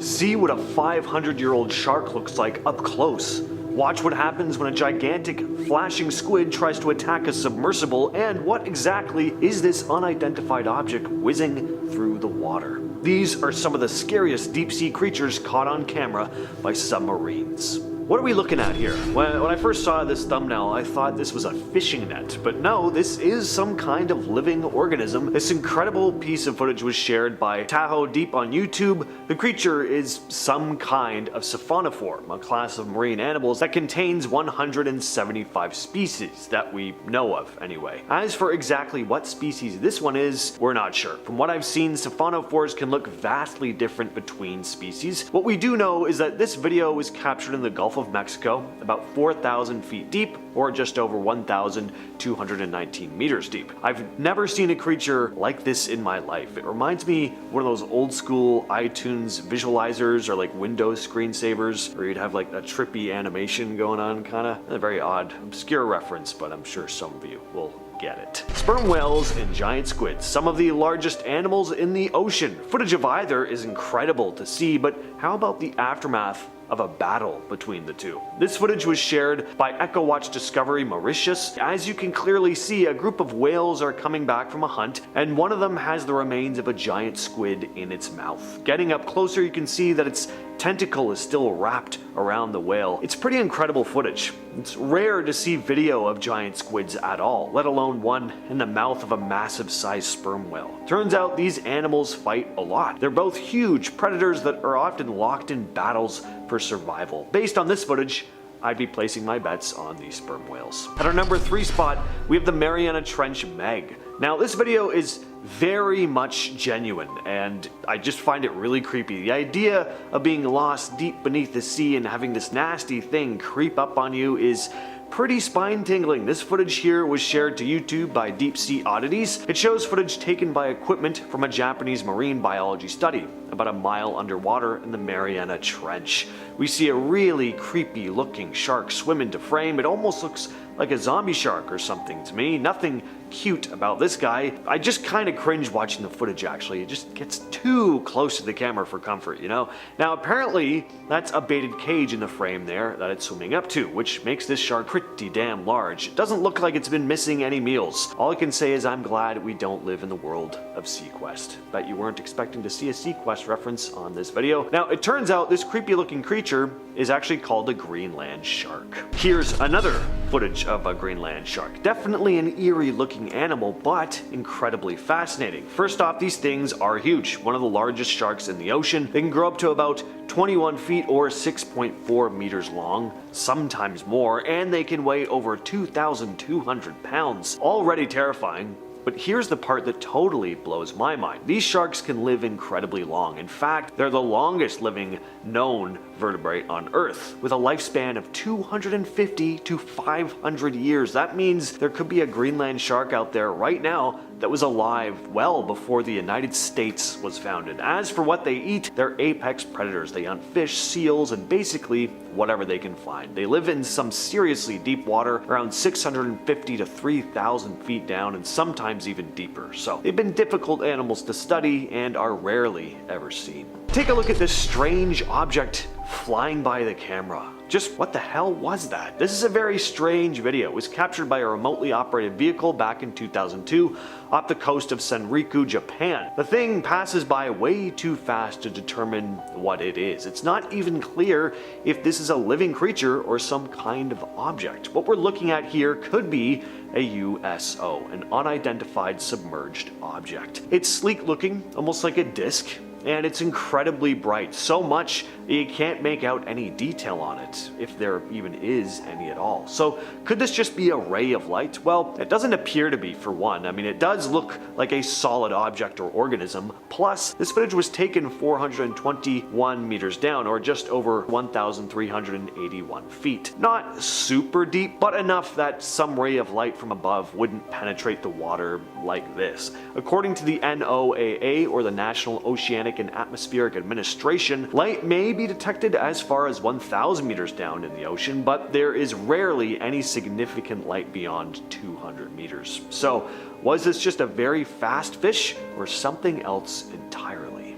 See what a 500-year-old shark looks like up close. Watch what happens when a gigantic flashing squid tries to attack a submersible, and what exactly is this unidentified object whizzing through the water. These are some of the scariest deep-sea creatures caught on camera by submarines. What are we looking at here? When I first saw this thumbnail, I thought this was a fishing net, but no, this is some kind of living organism. This incredible piece of footage was shared by Tahoe Deep on YouTube. The creature is some kind of siphonophore, a class of marine animals that contains 175 species that we know of anyway. As for exactly what species this one is, we're not sure. From what I've seen, siphonophores can look vastly different between species. What we do know is that this video was captured in the Gulf of Mexico, about 4,000 feet deep, or just over 1,219 meters deep. I've never seen a creature like this in my life. It reminds me of one of those old school iTunes visualizers or like Windows screensavers where you'd have like a trippy animation going on, kinda. A very odd, obscure reference, but I'm sure some of you will get it. Sperm whales and giant squids, some of the largest animals in the ocean. Footage of either is incredible to see, but how about the aftermath of a battle between the two? This footage was shared by EcoWatch Discovery Mauritius. As you can clearly see, a group of whales are coming back from a hunt, and one of them has the remains of a giant squid in its mouth. Getting up closer, you can see that its tentacle is still wrapped around the whale. It's pretty incredible footage. It's rare to see video of giant squids at all, let alone one in the mouth of a massive sized sperm whale. Turns out these animals fight a lot. They're both huge predators that are often locked in battles for survival. Based on this footage, I'd be placing my bets on these sperm whales. At our number 3 spot, we have the Mariana Trench Meg. Now this video is very much genuine, and I just find it really creepy. The idea of being lost deep beneath the sea and having this nasty thing creep up on you is pretty spine-tingling. This footage here was shared to YouTube by Deep Sea Oddities. It shows footage taken by equipment from a Japanese marine biology study about a mile underwater in the Mariana Trench. We see a really creepy looking shark swim into frame. It almost looks like a zombie shark or something to me. Nothing cute about this guy. I just kind of cringe watching the footage actually. It just gets too close to the camera for comfort, you know? Now apparently that's a baited cage in the frame there that it's swimming up to, which makes this shark pretty damn large. It doesn't look like it's been missing any meals. All I can say is I'm glad we don't live in the world of SeaQuest. Bet you weren't expecting to see a SeaQuest reference on this video. Now it turns out this creepy looking creature is actually called a Greenland shark. Here's another footage of a Greenland shark. Definitely an eerie looking animal, but incredibly fascinating. First off, these things are huge. One of the largest sharks in the ocean. They can grow up to about 21 feet or 6.4 meters long, sometimes more, and they can weigh over 2,200 pounds. Already terrifying. But here's the part that totally blows my mind. These sharks can live incredibly long. In fact, they're the longest living known vertebrate on Earth, with a lifespan of 250 to 500 years. That means there could be a Greenland shark out there right now that was alive well before the United States was founded. As for what they eat, they're apex predators. They hunt fish, seals, and basically whatever they can find. They live in some seriously deep water, around 650 to 3,000 feet down, and sometimes even deeper. So they've been difficult animals to study and are rarely ever seen. Take a look at this strange object flying by the camera. Just what the hell was that? This is a very strange video. It was captured by a remotely operated vehicle back in 2002 off the coast of Senriku, Japan. The thing passes by way too fast to determine what it is. It's not even clear if this is a living creature or some kind of object. What we're looking at here could be a USO, an unidentified submerged object. It's sleek looking, almost like a disc, and it's incredibly bright, so much that you can't make out any detail on it, if there even is any at all. So could this just be a ray of light? Well, it doesn't appear to be, for one. I mean, it does look like a solid object or organism. Plus, this footage was taken 421 meters down, or just over 1,381 feet. Not super deep, but enough that some ray of light from above wouldn't penetrate the water like this. According to the NOAA, or the National Oceanic and Atmospheric Administration, light may be detected as far as 1,000 meters down in the ocean, but there is rarely any significant light beyond 200 meters. So, was this just a very fast fish or something else entirely?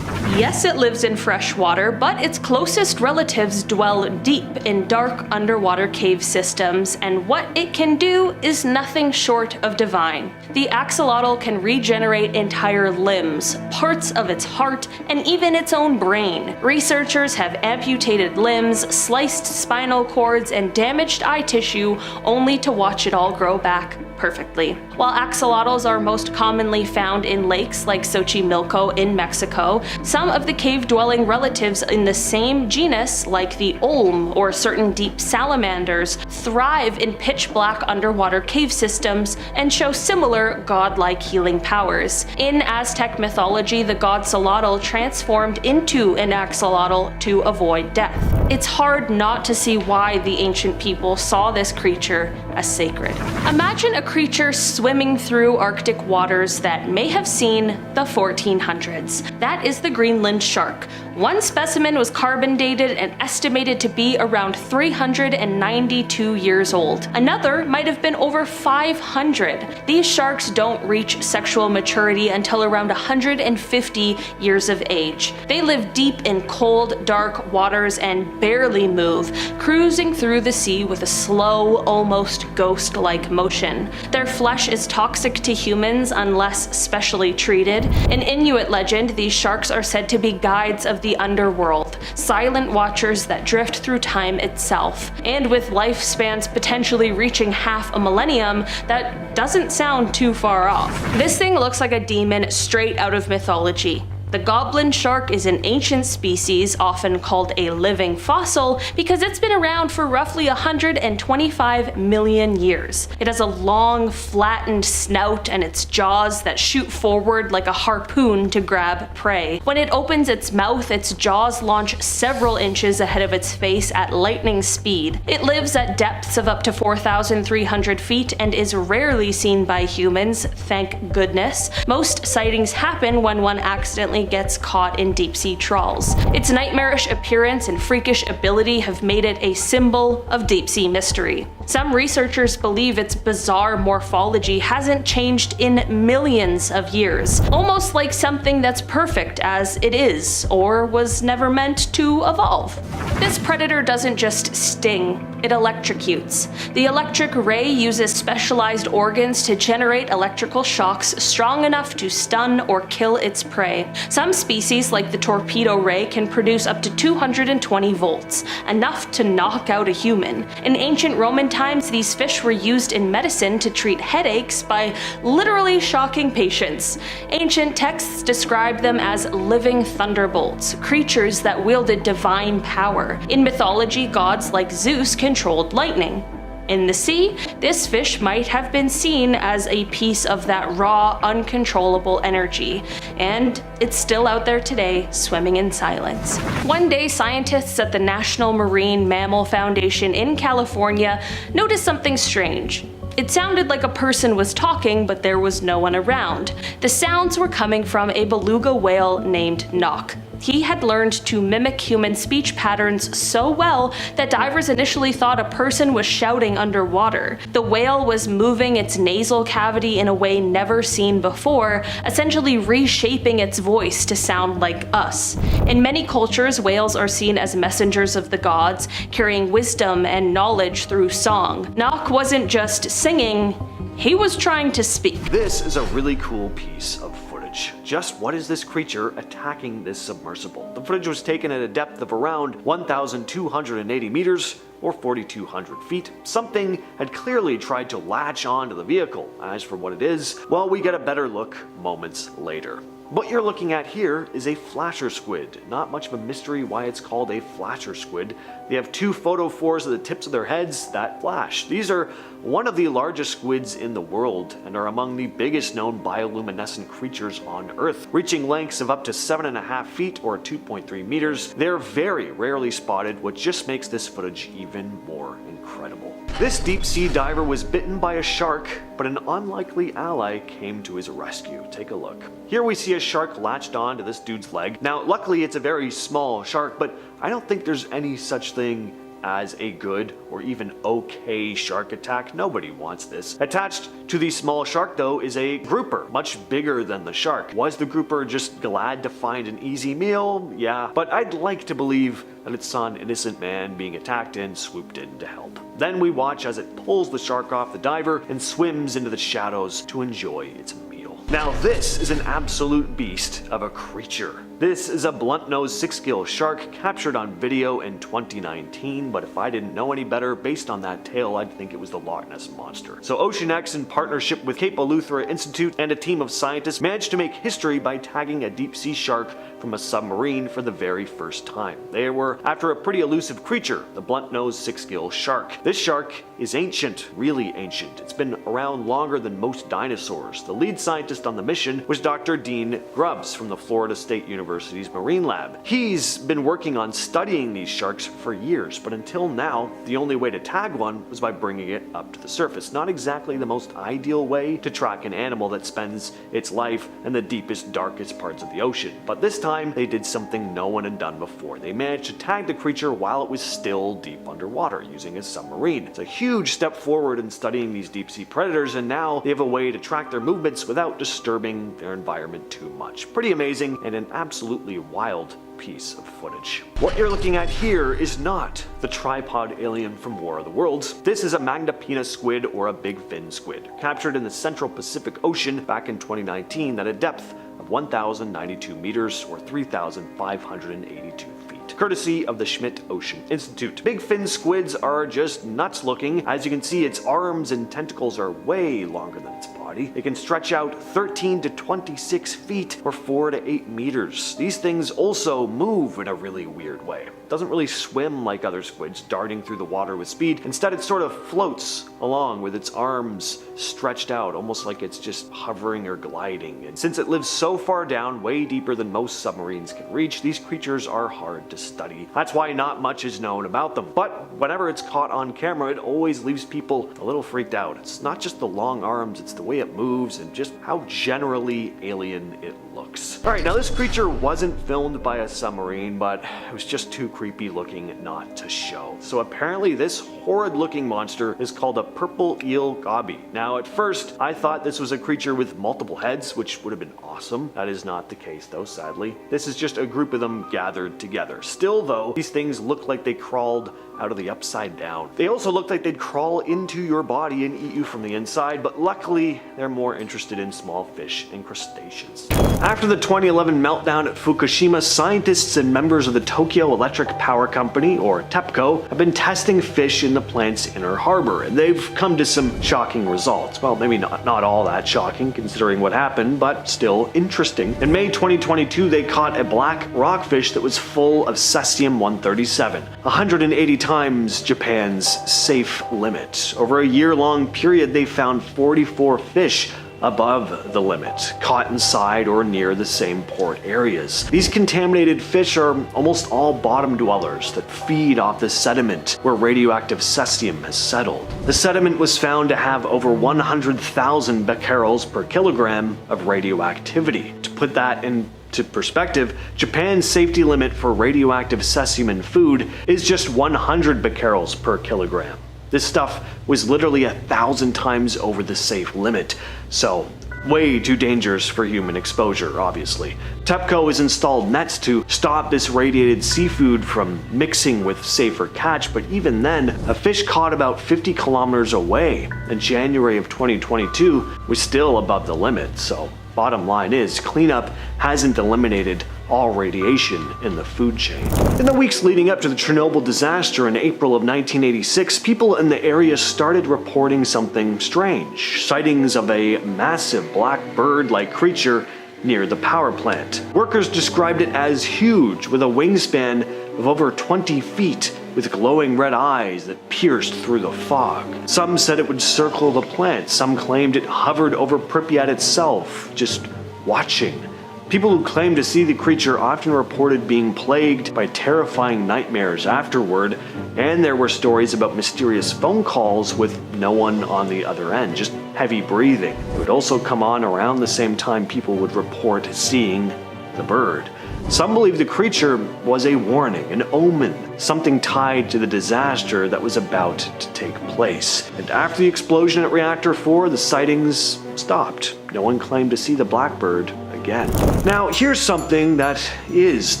Yes, it lives in fresh water, but its closest relatives dwell deep in dark underwater cave systems, and what it can do is nothing short of divine. The axolotl can regenerate entire limbs, parts of its heart, and even its own brain. Researchers have amputated limbs, sliced spinal cords, and damaged eye tissue only to watch it all grow back perfectly. While axolotls are most commonly found in lakes like Xochimilco in Mexico, some of the cave-dwelling relatives in the same genus, like the olm or certain deep salamanders, thrive in pitch-black underwater cave systems and show similar godlike healing powers. In Aztec mythology, the god Solotl transformed into an axolotl to avoid death. It's hard not to see why the ancient people saw this creature as sacred. Imagine a creature swimming through Arctic waters that may have seen the 1400s. That is the Greenland shark. One specimen was carbon dated and estimated to be around 392 years old. Another might have been over 500. These sharks don't reach sexual maturity until around 150 years of age. They live deep in cold, dark waters and barely move, cruising through the sea with a slow, almost ghost-like motion. Their flesh is toxic to humans unless specially treated. In Inuit legend, these sharks are said to be guides of the underworld, silent watchers that drift through time itself. And with lifespans potentially reaching half a millennium, that doesn't sound too far off. This thing looks like a demon straight out of mythology. The goblin shark is an ancient species, often called a living fossil, because it's been around for roughly 125 million years. It has a long, flattened snout and its jaws that shoot forward like a harpoon to grab prey. When it opens its mouth, its jaws launch several inches ahead of its face at lightning speed. It lives at depths of up to 4,300 feet and is rarely seen by humans, thank goodness. Most sightings happen when one accidentally gets caught in deep-sea trawls. Its nightmarish appearance and freakish ability have made it a symbol of deep-sea mystery. Some researchers believe its bizarre morphology hasn't changed in millions of years, almost like something that's perfect as it is, or was never meant to evolve. This predator doesn't just sting, it electrocutes. The electric ray uses specialized organs to generate electrical shocks strong enough to stun or kill its prey. Some species, like the torpedo ray, can produce up to 220 volts, enough to knock out a human. In ancient Roman times, these fish were used in medicine to treat headaches by literally shocking patients. Ancient texts describe them as living thunderbolts, creatures that wielded divine power. In mythology, gods like Zeus controlled lightning. In the sea, this fish might have been seen as a piece of that raw, uncontrollable energy, and it's still out there today, swimming in silence. One day, scientists at the National Marine Mammal Foundation in California noticed something strange. It sounded like a person was talking, but there was no one around. The sounds were coming from a beluga whale named Nock. He had learned to mimic human speech patterns so well that divers initially thought a person was shouting underwater. The whale was moving its nasal cavity in a way never seen before, essentially reshaping its voice to sound like us. In many cultures, whales are seen as messengers of the gods, carrying wisdom and knowledge through song. Nock wasn't just singing, he was trying to speak. This is a really cool piece of footage. Just what is this creature attacking this submersible? The footage was taken at a depth of around 1,280 meters or 4,200 feet. Something had clearly tried to latch onto the vehicle. As for what it is, well, we get a better look moments later. What you're looking at here is a flasher squid. Not much of a mystery why it's called a flasher squid. They have two photophores at the tips of their heads that flash. These are one of the largest squids in the world and are among the biggest known bioluminescent creatures on Earth, reaching lengths of up to 7.5 feet or 2.3 meters. They're very rarely spotted, which just makes this footage even more incredible. This deep sea diver was bitten by a shark, but an unlikely ally came to his rescue. Take a look. Here we see a shark latched on to this dude's leg. Now, luckily it's a very small shark, but I don't think there's any such thing as a good or even okay shark attack. Nobody wants this. Attached to the small shark though is a grouper, much bigger than the shark. Was the grouper just glad to find an easy meal? Yeah, but I'd like to believe that it saw an innocent man being attacked and swooped in to help. Then we watch as it pulls the shark off the diver and swims into the shadows to enjoy its meal. Now this is an absolute beast of a creature. This is a blunt-nosed 6-gill shark captured on video in 2019, but if I didn't know any better, based on that tail, I'd think it was the Loch Ness Monster. So OceanX, in partnership with Cape Eleuthera Institute and a team of scientists, managed to make history by tagging a deep-sea shark from a submarine for the very first time. They were after a pretty elusive creature, the blunt-nosed 6-gill shark. This shark is ancient, really ancient. It's been around longer than most dinosaurs. The lead scientist on the mission was Dr. Dean Grubbs from the Florida State University's Marine Lab. He's been working on studying these sharks for years, but until now, the only way to tag one was by bringing it up to the surface. Not exactly the most ideal way to track an animal that spends its life in the deepest, darkest parts of the ocean. But this time, they did something no one had done before. They managed to tag the creature while it was still deep underwater using a submarine. It's a huge step forward in studying these deep-sea predators, and now they have a way to track their movements without disturbing their environment too much. Pretty amazing and an absolutely wild piece of footage. What you're looking at here is not the tripod alien from War of the Worlds. This is a Magnapina squid, or a big fin squid, captured in the Central Pacific Ocean back in 2019 at a depth of 1,092 meters or 3,582 feet, courtesy of the Schmidt Ocean Institute. Big fin squids are just nuts looking. As you can see, its arms and tentacles are way longer than its body. It can stretch out 13 to 26 feet or 4 to 8 meters. These things also move in a really weird way. It doesn't really swim like other squids, darting through the water with speed. Instead, it sort of floats along with its arms stretched out, almost like it's just hovering or gliding. And since it lives so far down, way deeper than most submarines can reach, these creatures are hard to study. That's why not much is known about them. But whenever it's caught on camera, it always leaves people a little freaked out. It's not just the long arms, it's the way it moves and just how generally alien it looks. Alright, now this creature wasn't filmed by a submarine, but it was just too creepy looking not to show. So apparently this horrid looking monster is called a purple eel gobby. Now at first, I thought this was a creature with multiple heads, which would have been awesome. That is not the case though, sadly. This is just a group of them gathered together. Still though, these things look like they crawled out of the upside down. They also look like they'd crawl into your body and eat you from the inside, but luckily they're more interested in small fish and crustaceans. After the 2011 meltdown at Fukushima, scientists and members of the Tokyo Electric Power Company, or TEPCO, have been testing fish in the plant's inner harbor, and they've come to some shocking results. Well, maybe not all that shocking considering what happened, but still interesting. In May 2022, they caught a black rockfish that was full of cesium-137, 180 times Japan's safe limit. Over a year-long period, they found 44 fish above the limit, caught inside or near the same port areas. These contaminated fish are almost all bottom dwellers that feed off the sediment where radioactive cesium has settled. The sediment was found to have over 100,000 becquerels per kilogram of radioactivity. To put that into perspective, Japan's safety limit for radioactive cesium in food is just 100 becquerels per kilogram. This stuff was literally 1,000 times over the safe limit, so way too dangerous for human exposure, obviously. TEPCO has installed nets to stop this radiated seafood from mixing with safer catch, but even then, a fish caught about 50 kilometers away in January of 2022 was still above the limit, so bottom line is, cleanup hasn't eliminated all radiation in the food chain. In the weeks leading up to the Chernobyl disaster in April of 1986, people in the area started reporting something strange. Sightings of a massive black bird-like creature near the power plant. Workers described it as huge, with a wingspan of over 20 feet, with glowing red eyes that pierced through the fog. Some said it would circle the plant. Some claimed it hovered over Pripyat itself, just watching. People who claimed to see the creature often reported being plagued by terrifying nightmares afterward, and there were stories about mysterious phone calls with no one on the other end, just heavy breathing. It would also come on around the same time people would report seeing the bird. Some believe the creature was a warning, an omen, something tied to the disaster that was about to take place. And after the explosion at Reactor 4, the sightings stopped. No one claimed to see the Blackbird again. Now, here's something that is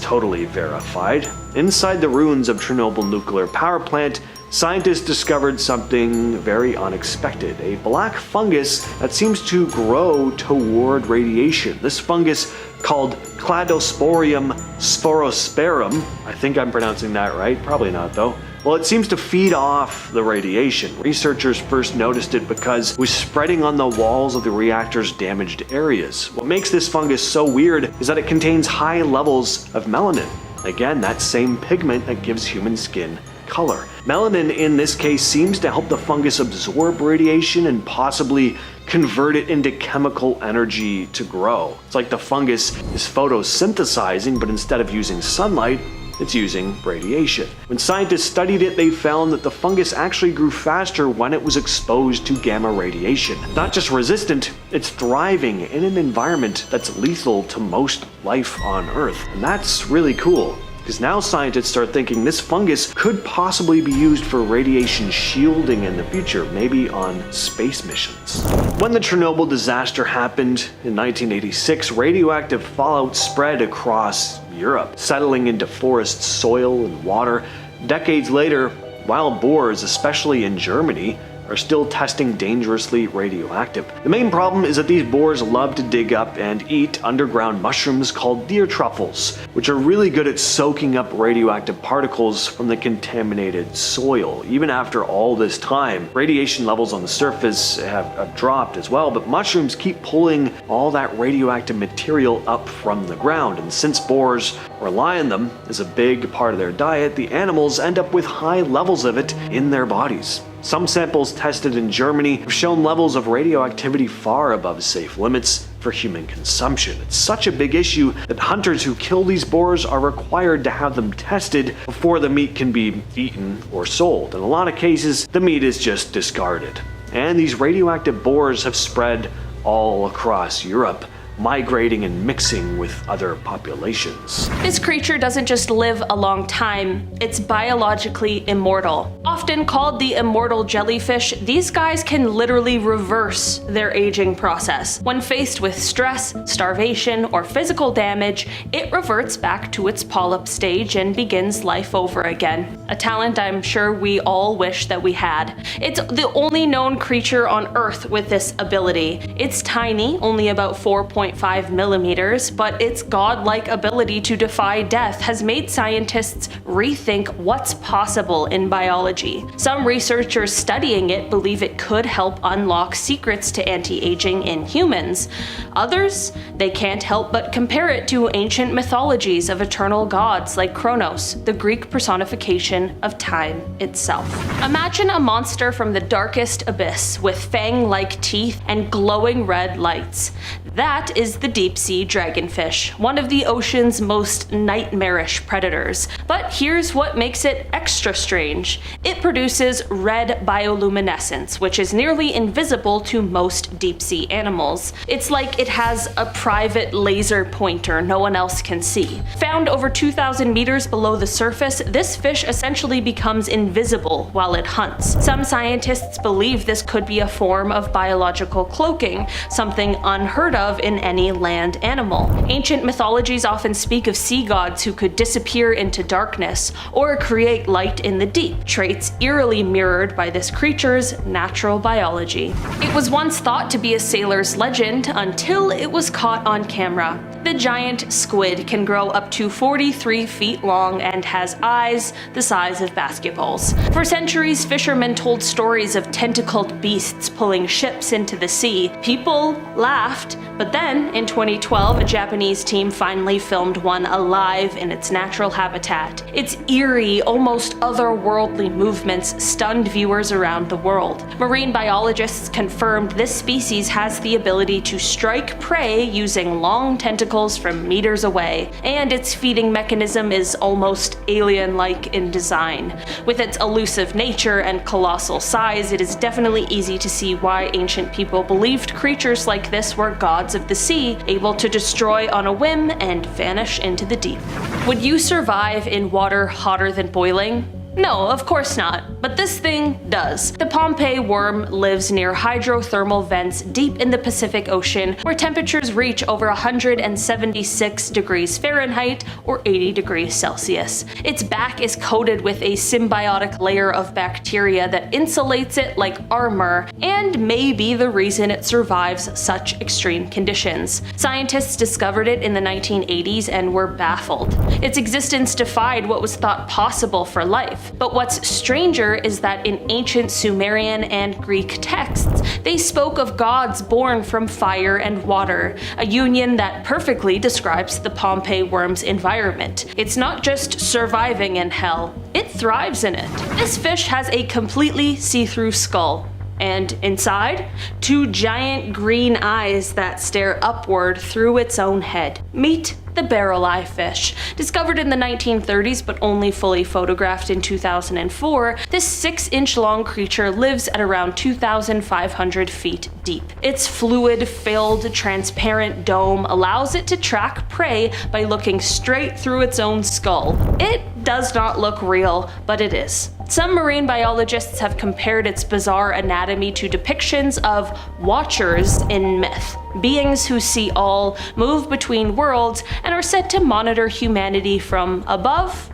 totally verified. Inside the ruins of Chernobyl nuclear power plant, scientists discovered something very unexpected, a black fungus that seems to grow toward radiation. This fungus, called Cladosporium sporosperum, I think I'm pronouncing that right, probably not though. Well, it seems to feed off the radiation. Researchers first noticed it because it was spreading on the walls of the reactor's damaged areas. What makes this fungus so weird is that it contains high levels of melanin. Again, that same pigment that gives human skin color. Melanin in this case seems to help the fungus absorb radiation and possibly convert it into chemical energy to grow. It's like the fungus is photosynthesizing, but instead of using sunlight, it's using radiation. When scientists studied it, they found that the fungus actually grew faster when it was exposed to gamma radiation. Not just resistant, it's thriving in an environment that's lethal to most life on Earth. And that's really cool, because now scientists are thinking this fungus could possibly be used for radiation shielding in the future, maybe on space missions. When the Chernobyl disaster happened in 1986, radioactive fallout spread across Europe, settling into forests, soil, and water. Decades later, wild boars, especially in Germany, are still testing dangerously radioactive. The main problem is that these boars love to dig up and eat underground mushrooms called deer truffles, which are really good at soaking up radioactive particles from the contaminated soil. Even after all this time, radiation levels on the surface have dropped as well, but mushrooms keep pulling all that radioactive material up from the ground. And since boars rely on them as a big part of their diet, the animals end up with high levels of it in their bodies. Some samples tested in Germany have shown levels of radioactivity far above safe limits for human consumption. It's such a big issue that hunters who kill these boars are required to have them tested before the meat can be eaten or sold. In a lot of cases, the meat is just discarded. And these radioactive boars have spread all across Europe, migrating and mixing with other populations. This creature doesn't just live a long time, it's biologically immortal. Often called the immortal jellyfish, these guys can literally reverse their aging process. When faced with stress, starvation, or physical damage, it reverts back to its polyp stage and begins life over again. A talent I'm sure we all wish that we had. It's the only known creature on Earth with this ability. It's tiny, only about 4.5 millimeters, but its godlike ability to defy death has made scientists rethink what's possible in biology. Some researchers studying it believe it could help unlock secrets to anti-aging in humans. Others, they can't help but compare it to ancient mythologies of eternal gods like Kronos, the Greek personification of time itself. Imagine a monster from the darkest abyss with fang-like teeth and glowing red lights. That is the deep-sea dragonfish, one of the ocean's most nightmarish predators. But here's what makes it extra strange. It produces red bioluminescence, which is nearly invisible to most deep-sea animals. It's like it has a private laser pointer no one else can see. Found over 2,000 meters below the surface, this fish essentially becomes invisible while it hunts. Some scientists believe this could be a form of biological cloaking, something unheard of in any land animal. Ancient mythologies often speak of sea gods who could disappear into darkness or create light in the deep, traits eerily mirrored by this creature's natural biology. It was once thought to be a sailor's legend until it was caught on camera. The giant squid can grow up to 43 feet long and has eyes the size of basketballs. For centuries, fishermen told stories of tentacled beasts pulling ships into the sea. People laughed, but then, in 2012, a Japanese team finally filmed one alive in its natural habitat. Its eerie, almost otherworldly movements stunned viewers around the world. Marine biologists confirmed this species has the ability to strike prey using long tentacles tentacles from meters away, and its feeding mechanism is almost alien-like in design. With its elusive nature and colossal size, it is definitely easy to see why ancient people believed creatures like this were gods of the sea, able to destroy on a whim and vanish into the deep. Would you survive in water hotter than boiling? No, of course not, but this thing does. The Pompeii worm lives near hydrothermal vents deep in the Pacific Ocean, where temperatures reach over 176 degrees Fahrenheit or 80 degrees Celsius. Its back is coated with a symbiotic layer of bacteria that insulates it like armor, and may be the reason it survives such extreme conditions. Scientists discovered it in the 1980s and were baffled. Its existence defied what was thought possible for life. But what's stranger is that in ancient Sumerian and Greek texts, they spoke of gods born from fire and water, a union that perfectly describes the Pompeii worm's environment. It's not just surviving in hell, it thrives in it. This fish has a completely see-through skull. And inside, two giant green eyes that stare upward through its own head. Meet the barrel eye fish. Discovered in the 1930s but only fully photographed in 2004, this 6-inch long creature lives at around 2,500 feet deep. Its fluid-filled, transparent dome allows it to track prey by looking straight through its own skull. It does not look real, but it is. Some marine biologists have compared its bizarre anatomy to depictions of watchers in myth, beings who see all, move between worlds, and are said to monitor humanity from above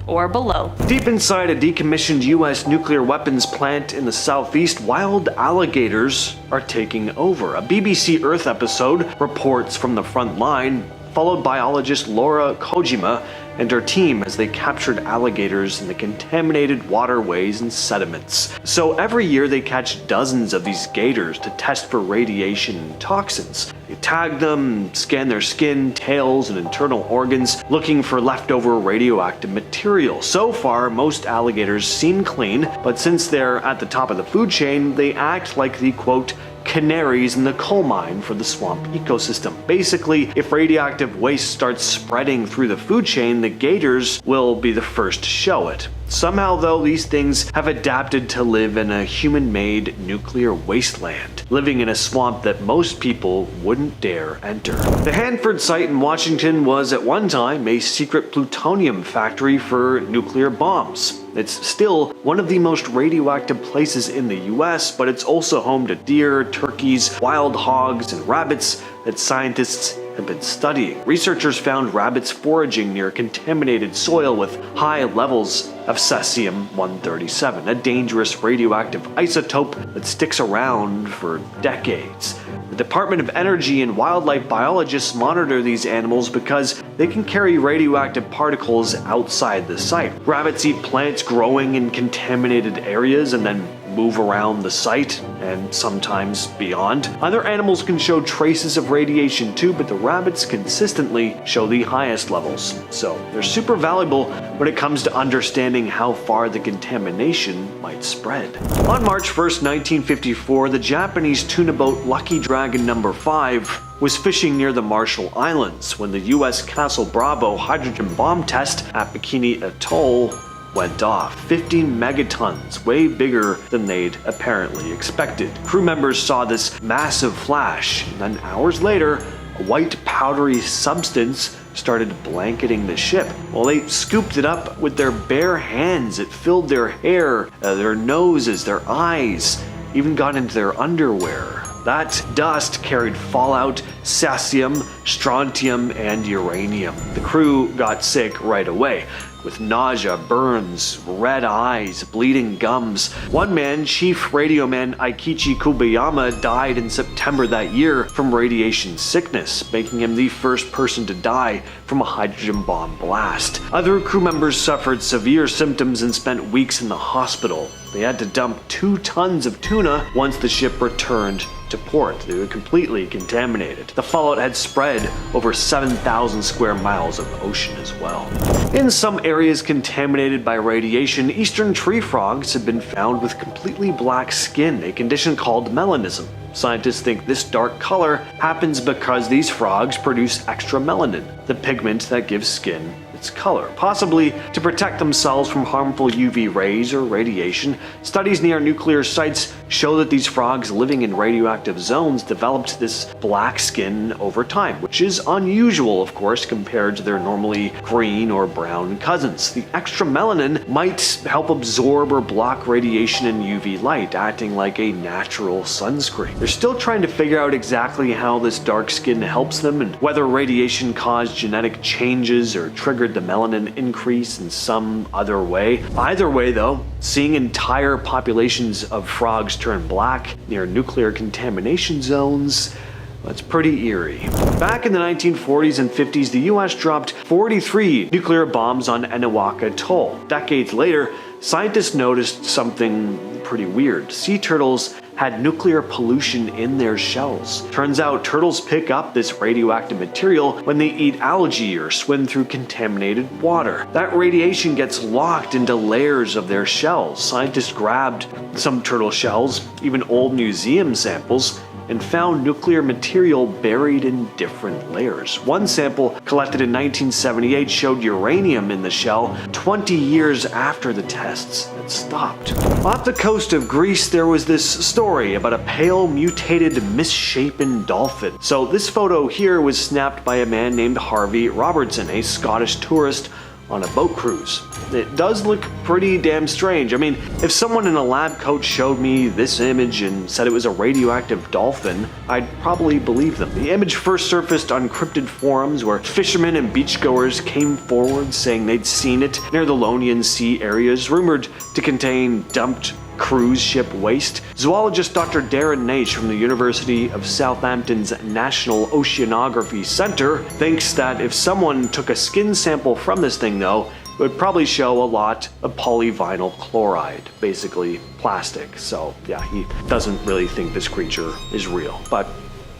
or below. Deep inside a decommissioned US nuclear weapons plant in the southeast, wild alligators are taking over. A BBC Earth episode, Reports from the Front Line, followed biologist Laura Kojima and her team as they captured alligators in the contaminated waterways and sediments. So every year they catch dozens of these gators to test for radiation and toxins. They tag them, scan their skin, tails, and internal organs, looking for leftover radioactive material. So far, most alligators seem clean, but since they're at the top of the food chain, they act like the quote, canaries in the coal mine for the swamp ecosystem. Basically, if radioactive waste starts spreading through the food chain, the gators will be the first to show it. Somehow, though, these things have adapted to live in a human-made nuclear wasteland, living in a swamp that most people wouldn't dare enter. The Hanford site in Washington was at one time a secret plutonium factory for nuclear bombs. It's still one of the most radioactive places in the US, but it's also home to deer, turkeys, wild hogs, and rabbits that scientists have been studying. Researchers found rabbits foraging near contaminated soil with high levels of cesium-137, a dangerous radioactive isotope that sticks around for decades. The Department of Energy and wildlife biologists monitor these animals because they can carry radioactive particles outside the site. Rabbits eat plants growing in contaminated areas and then move around the site and sometimes beyond. Other animals can show traces of radiation too, but the rabbits consistently show the highest levels. So they're super valuable when it comes to understanding how far the contamination might spread. On March 1st, 1954, the Japanese tuna boat Lucky Dragon No. 5 was fishing near the Marshall Islands when the US Castle Bravo hydrogen bomb test at Bikini Atoll went off. 50 megatons, way bigger than they'd apparently expected. Crew members saw this massive flash, and then hours later, a white powdery substance started blanketing the ship. Well, they scooped it up with their bare hands. It filled their hair, their noses, their eyes, even got into their underwear. That dust carried fallout, cesium, strontium, and uranium. The crew got sick right away, with nausea, burns, red eyes, bleeding gums. One man, Chief Radioman Aikichi Kobayama, died in September that year from radiation sickness, making him the first person to die from a hydrogen bomb blast. Other crew members suffered severe symptoms and spent weeks in the hospital. They had to dump 2 tons of tuna once the ship returned to port. They were completely contaminated. The fallout had spread over 7,000 square miles of ocean as well. In some areas contaminated by radiation, eastern tree frogs have been found with completely black skin, a condition called melanism. Scientists think this dark color happens because these frogs produce extra melanin, the pigment that gives skin its color, possibly to protect themselves from harmful UV rays or radiation. Studies near nuclear sites show that these frogs living in radioactive zones developed this black skin over time, which is unusual, of course, compared to their normally green or brown cousins. The extra melanin might help absorb or block radiation and UV light, acting like a natural sunscreen. They're still trying to figure out exactly how this dark skin helps them and whether radiation caused genetic changes or triggered the melanin increase in some other way. Either way though, seeing entire populations of frogs turn black near nuclear contamination zones, that's pretty eerie. Back in the 1940s and 50s, the US dropped 43 nuclear bombs on Eniwak Atoll. Decades later, scientists noticed something pretty weird. Sea turtles had nuclear pollution in their shells. Turns out turtles pick up this radioactive material when they eat algae or swim through contaminated water. That radiation gets locked into layers of their shells. Scientists grabbed some turtle shells, even old museum samples, and found nuclear material buried in different layers. One sample collected in 1978 showed uranium in the shell 20 years after the tests had stopped. Off the coast of Greece, there was this story about a pale, mutated, misshapen dolphin. So this photo here was snapped by a man named Harvey Robertson, a Scottish tourist on a boat cruise. It does look pretty damn strange. I mean, if someone in a lab coat showed me this image and said it was a radioactive dolphin, I'd probably believe them. The image first surfaced on cryptid forums where fishermen and beachgoers came forward saying they'd seen it near the Ionian Sea areas, rumored to contain dumped cruise ship waste. Zoologist Dr. Darren Naish from the University of Southampton's National Oceanography Center thinks that if someone took a skin sample from this thing though, it would probably show a lot of polyvinyl chloride, basically plastic. So yeah, he doesn't really think this creature is real. But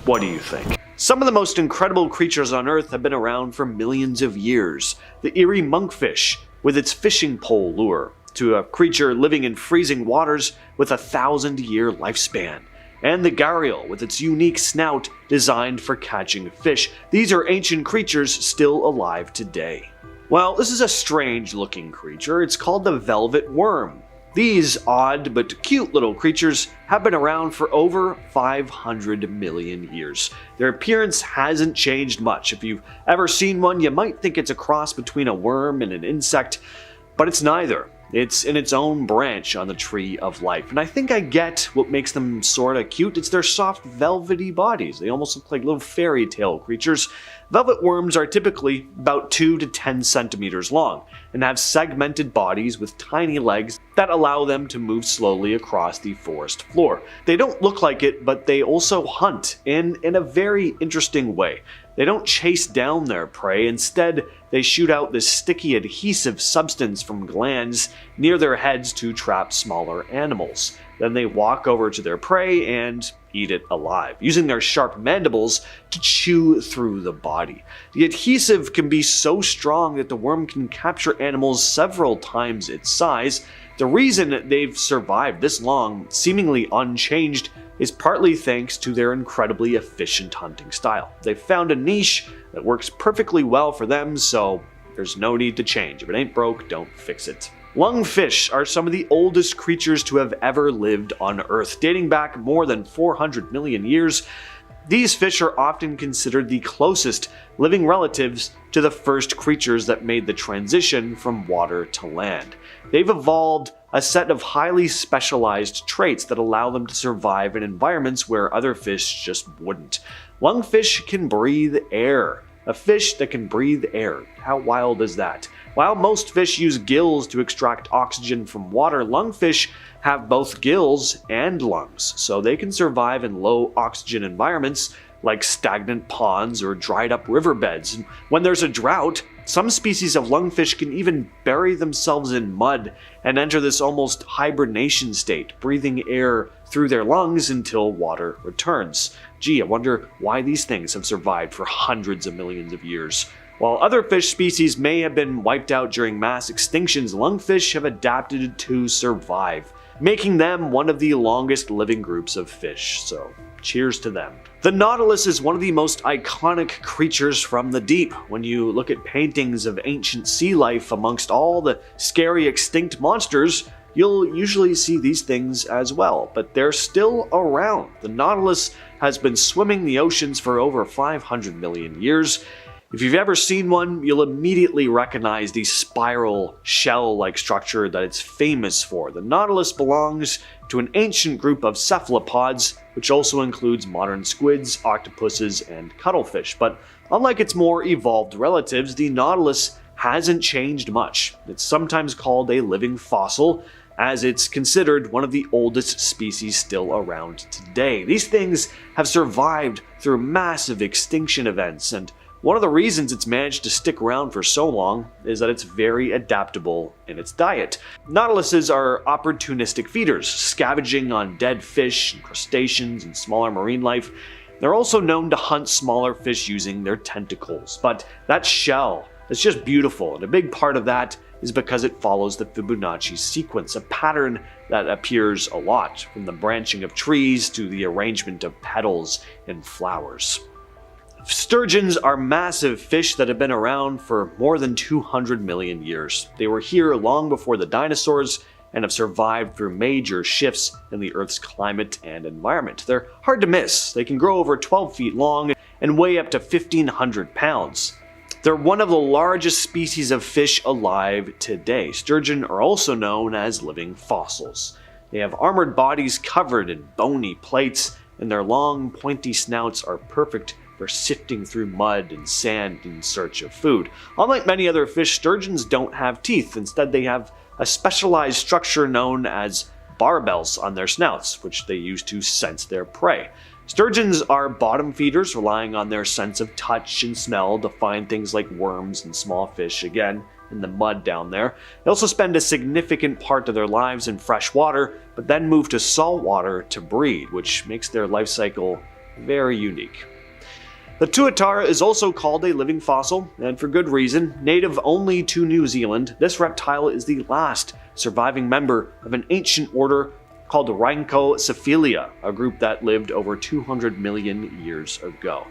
what do you think? Some of the most incredible creatures on Earth have been around for millions of years. The eerie monkfish with its fishing pole lure, to a creature living in freezing waters with a 1,000-year lifespan, and the gharial with its unique snout designed for catching fish. These are ancient creatures still alive today. Well, this is a strange looking creature. It's called the velvet worm. These odd but cute little creatures have been around for over 500 million years. Their appearance hasn't changed much. If you've ever seen one, you might think it's a cross between a worm and an insect, but it's neither. It's in its own branch on the tree of life. And I think I get what makes them sorta cute. It's their soft, velvety bodies. They almost look like little fairy tale creatures. Velvet worms are typically about 2 to 10 centimeters long and have segmented bodies with tiny legs that allow them to move slowly across the forest floor. They don't look like it, but they also hunt in a very interesting way. They don't chase down their prey. Instead, they shoot out this sticky adhesive substance from glands near their heads to trap smaller animals. Then they walk over to their prey and eat it alive, using their sharp mandibles to chew through the body. The adhesive can be so strong that the worm can capture animals several times its size. The reason they've survived this long, seemingly unchanged, is partly thanks to their incredibly efficient hunting style. They've found a niche that works perfectly well for them, so there's no need to change. If it ain't broke, don't fix it. Lungfish are some of the oldest creatures to have ever lived on Earth, dating back more than 400 million years. These fish are often considered the closest living relatives to the first creatures that made the transition from water to land. They've evolved a set of highly specialized traits that allow them to survive in environments where other fish just wouldn't. Lungfish can breathe air. A fish that can breathe air. How wild is that? While most fish use gills to extract oxygen from water, lungfish have both gills and lungs, so they can survive in low oxygen environments like stagnant ponds or dried up riverbeds. And when there's a drought, Some species of lungfish can even bury themselves in mud and enter this almost hibernation state, breathing air through their lungs until water returns. Gee, I wonder why these things have survived for hundreds of millions of years. While other fish species may have been wiped out during mass extinctions, lungfish have adapted to survive, making them one of the longest living groups of fish. So, cheers to them. The nautilus is one of the most iconic creatures from the deep. When you look at paintings of ancient sea life amongst all the scary extinct monsters, you'll usually see these things as well, but they're still around. The nautilus has been swimming the oceans for over 500 million years. If you've ever seen one, you'll immediately recognize the spiral shell-like structure that it's famous for. The nautilus belongs to an ancient group of cephalopods, which also includes modern squids, octopuses, and cuttlefish. But unlike its more evolved relatives, the nautilus hasn't changed much. It's sometimes called a living fossil, as it's considered one of the oldest species still around today. These things have survived through massive extinction events, and one of the reasons it's managed to stick around for so long is that it's very adaptable in its diet. Nautiluses are opportunistic feeders, scavenging on dead fish, and crustaceans, and smaller marine life. They're also known to hunt smaller fish using their tentacles. But that shell is just beautiful, and a big part of that is because it follows the Fibonacci sequence, a pattern that appears a lot, from the branching of trees to the arrangement of petals and flowers. Sturgeons are massive fish that have been around for more than 200 million years. They were here long before the dinosaurs and have survived through major shifts in the Earth's climate and environment. They're hard to miss. They can grow over 12 feet long and weigh up to 1,500 pounds. They're one of the largest species of fish alive today. Sturgeon are also known as living fossils. They have armored bodies covered in bony plates, and their long, pointy snouts are perfect for sifting through mud and sand in search of food. Unlike many other fish, sturgeons don't have teeth. Instead, they have a specialized structure known as barbels on their snouts, which they use to sense their prey. Sturgeons are bottom feeders, relying on their sense of touch and smell to find things like worms and small fish, again, in the mud down there. They also spend a significant part of their lives in fresh water, but then move to salt water to breed, which makes their life cycle very unique. The tuatara is also called a living fossil, and for good reason. Native only to New Zealand, this reptile is the last surviving member of an ancient order called Rhynchocephalia, a group that lived over 200 million years ago.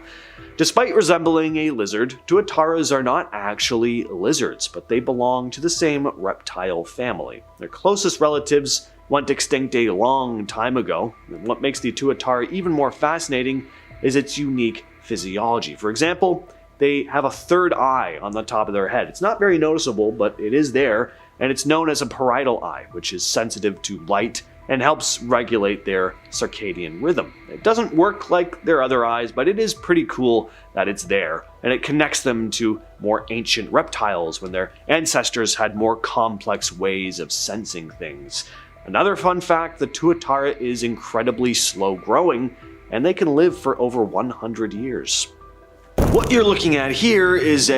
Despite resembling a lizard, tuataras are not actually lizards, but they belong to the same reptile family. Their closest relatives went extinct a long time ago, and what makes the tuatara even more fascinating is its unique physiology. For example, they have a third eye on the top of their head. It's not very noticeable, but it is there, and it's known as a parietal eye, which is sensitive to light and helps regulate their circadian rhythm. It doesn't work like their other eyes, but it is pretty cool that it's there, and it connects them to more ancient reptiles when their ancestors had more complex ways of sensing things. Another fun fact, the tuatara is incredibly slow growing, and they can live for over 100 years. What you're looking at here is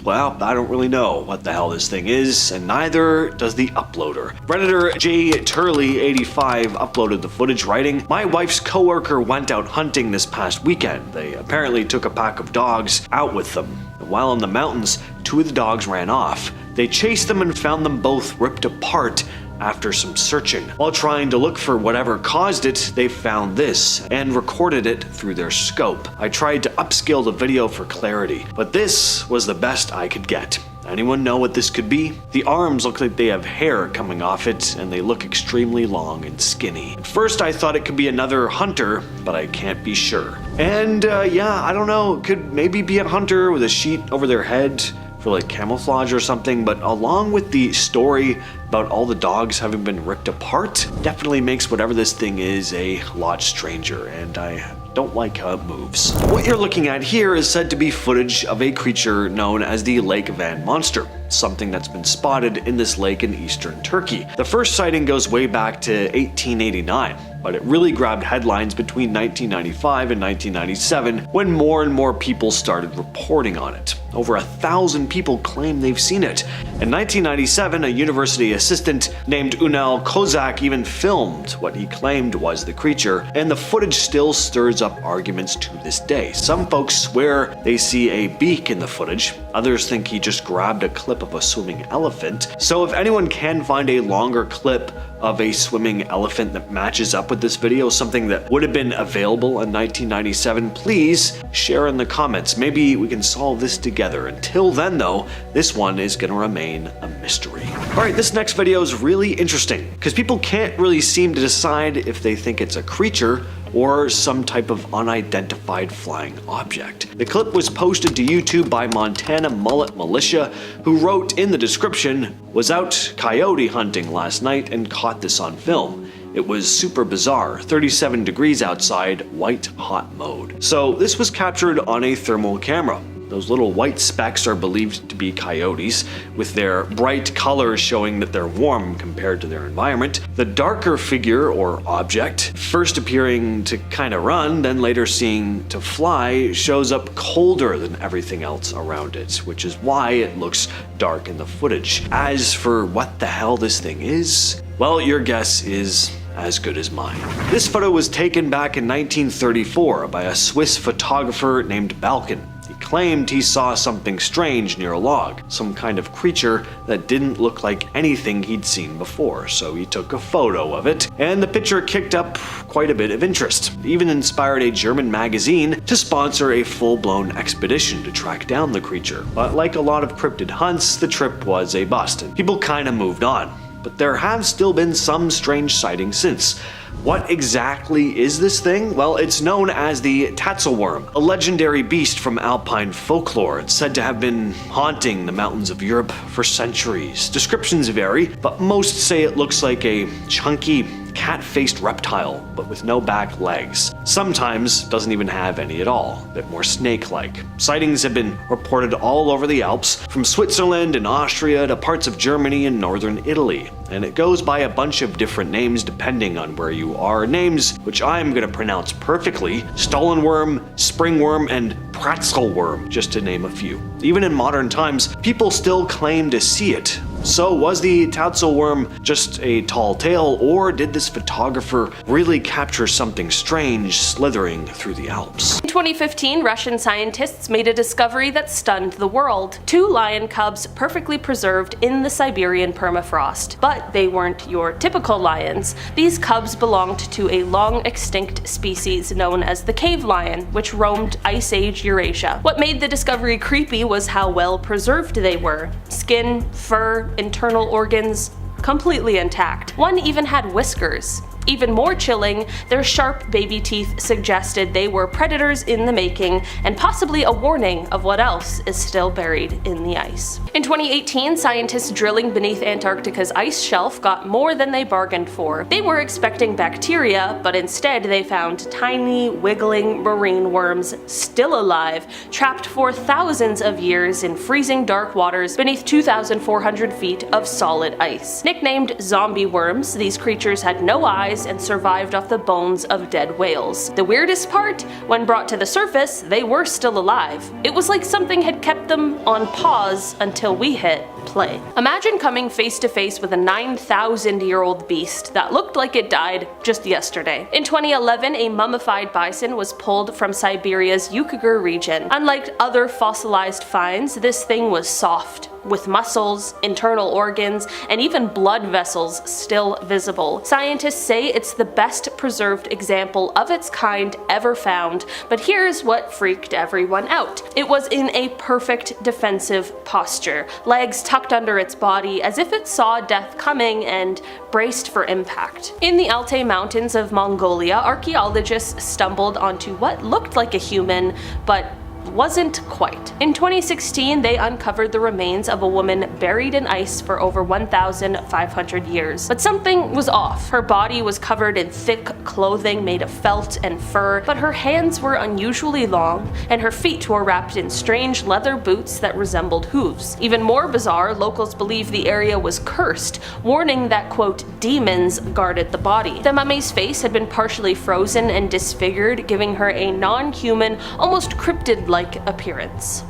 well, I don't really know what the hell this thing is, and neither does the uploader. Redditor J Turley 85 uploaded the footage, writing, "My wife's coworker went out hunting this past weekend. They apparently took a pack of dogs out with them. And while in the mountains, 2 of the dogs ran off. They chased them and found them both ripped apart after some searching. While trying to look for whatever caused it, they found this and recorded it through their scope. I tried to upscale the video for clarity, but this was the best I could get. Anyone know what this could be? The arms look like they have hair coming off it, and they look extremely long and skinny. At first I thought it could be another hunter, but I can't be sure. And yeah, I don't know, it could maybe be a hunter with a sheet over their head for like camouflage or something, but along with the story about all the dogs having been ripped apart, definitely makes whatever this thing is a lot stranger, and I don't like how it moves. What you're looking at here is said to be footage of a creature known as the Lake Van monster, something that's been spotted in this lake in eastern Turkey. The first sighting goes way back to 1889, but it really grabbed headlines between 1995 and 1997 when more and more people started reporting on it. Over 1,000 people claim they've seen it. In 1997, a university assistant named Unal Kozak even filmed what he claimed was the creature, and the footage still stirs up arguments to this day. Some folks swear they see a beak in the footage, others think he just grabbed a clip of a swimming elephant. So if anyone can find a longer clip of a swimming elephant that matches up with this video, something that would have been available in 1997, please share in the comments. Maybe we can solve this together. Until then though, this one is gonna remain a mystery. Alright, this next video is really interesting because people can't really seem to decide if they think it's a creature or some type of unidentified flying object. The clip was posted to YouTube by Montana Mullet Militia, who wrote in the description, "Was out coyote hunting last night and caught this on film. It was super bizarre, 37 degrees outside, white hot mode." So this was captured on a thermal camera. Those little white specks are believed to be coyotes, with their bright colors showing that they're warm compared to their environment. The darker figure or object, first appearing to kind of run, then later seeing to fly, shows up colder than everything else around it, which is why it looks dark in the footage. As for what the hell this thing is, well, your guess is as good as mine. This photo was taken back in 1934 by a Swiss photographer named Balkan. He claimed he saw something strange near a log, some kind of creature that didn't look like anything he'd seen before, so he took a photo of it, and the picture kicked up quite a bit of interest. It even inspired a German magazine to sponsor a full-blown expedition to track down the creature. But like a lot of cryptid hunts, the trip was a bust, and people kinda moved on. But there have still been some strange sightings since. What exactly is this thing? Well, it's known as the Tatzelworm, a legendary beast from alpine folklore. It's said to have been haunting the mountains of Europe for centuries. Descriptions vary, but most say it looks like a chunky, cat-faced reptile, but with no back legs. Sometimes doesn't even have any at all, a bit more snake-like. Sightings have been reported all over the Alps, from Switzerland and Austria to parts of Germany and northern Italy. And it goes by a bunch of different names depending on where you are. Names which I'm gonna pronounce perfectly: stolen worm, springworm, and Pratzelworm, just to name a few. Even in modern times, people still claim to see it. So was the Tatzelworm just a tall tale, or did this photographer really capture something strange slithering through the Alps? In 2015, Russian scientists made a discovery that stunned the world. 2 lion cubs perfectly preserved in the Siberian permafrost. But they weren't your typical lions. These cubs belonged to a long extinct species known as the cave lion, which roamed Ice Age Eurasia. What made the discovery creepy was how well preserved they were. Skin, fur, internal organs, completely intact. One even had whiskers. Even more chilling, their sharp baby teeth suggested they were predators in the making, and possibly a warning of what else is still buried in the ice. In 2018, scientists drilling beneath Antarctica's ice shelf got more than they bargained for. They were expecting bacteria, but instead they found tiny, wiggling marine worms still alive, trapped for thousands of years in freezing dark waters beneath 2,400 feet of solid ice. Nicknamed zombie worms, these creatures had no eyes and survived off the bones of dead whales. The weirdest part? When brought to the surface, they were still alive. It was like something had kept them on pause until we hit play. Imagine coming face to face with a 9,000-year-old beast that looked like it died just yesterday. In 2011, a mummified bison was pulled from Siberia's Yukagir region. Unlike other fossilized finds, this thing was soft, with muscles, internal organs, and even blood vessels still visible. Scientists say it's the best preserved example of its kind ever found, but here's what freaked everyone out. It was in a perfect defensive posture, legs tucked under its body as if it saw death coming and braced for impact. In the Altai Mountains of Mongolia, archaeologists stumbled onto what looked like a human, but wasn't quite. In 2016, they uncovered the remains of a woman buried in ice for over 1,500 years. But something was off. Her body was covered in thick clothing made of felt and fur, but her hands were unusually long, and her feet were wrapped in strange leather boots that resembled hooves. Even more bizarre, locals believe the area was cursed, warning that, quote, demons guarded the body. The mummy's face had been partially frozen and disfigured, giving her a non-human, almost cryptid-like appearance.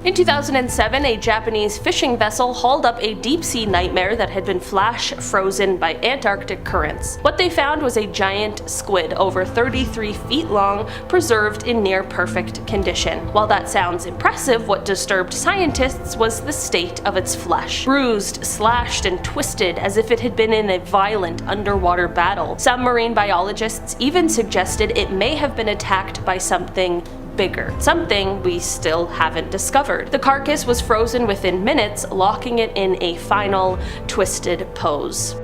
In 2007, a Japanese fishing vessel hauled up a deep-sea nightmare that had been flash frozen by Antarctic currents. What they found was a giant squid over 33 feet long, preserved in near-perfect condition. While that sounds impressive, what disturbed scientists was the state of its flesh. Bruised, slashed, and twisted as if it had been in a violent underwater battle. Some marine biologists even suggested it may have been attacked by something bigger, something we still haven't discovered. The carcass was frozen within minutes, locking it in a final, twisted pose.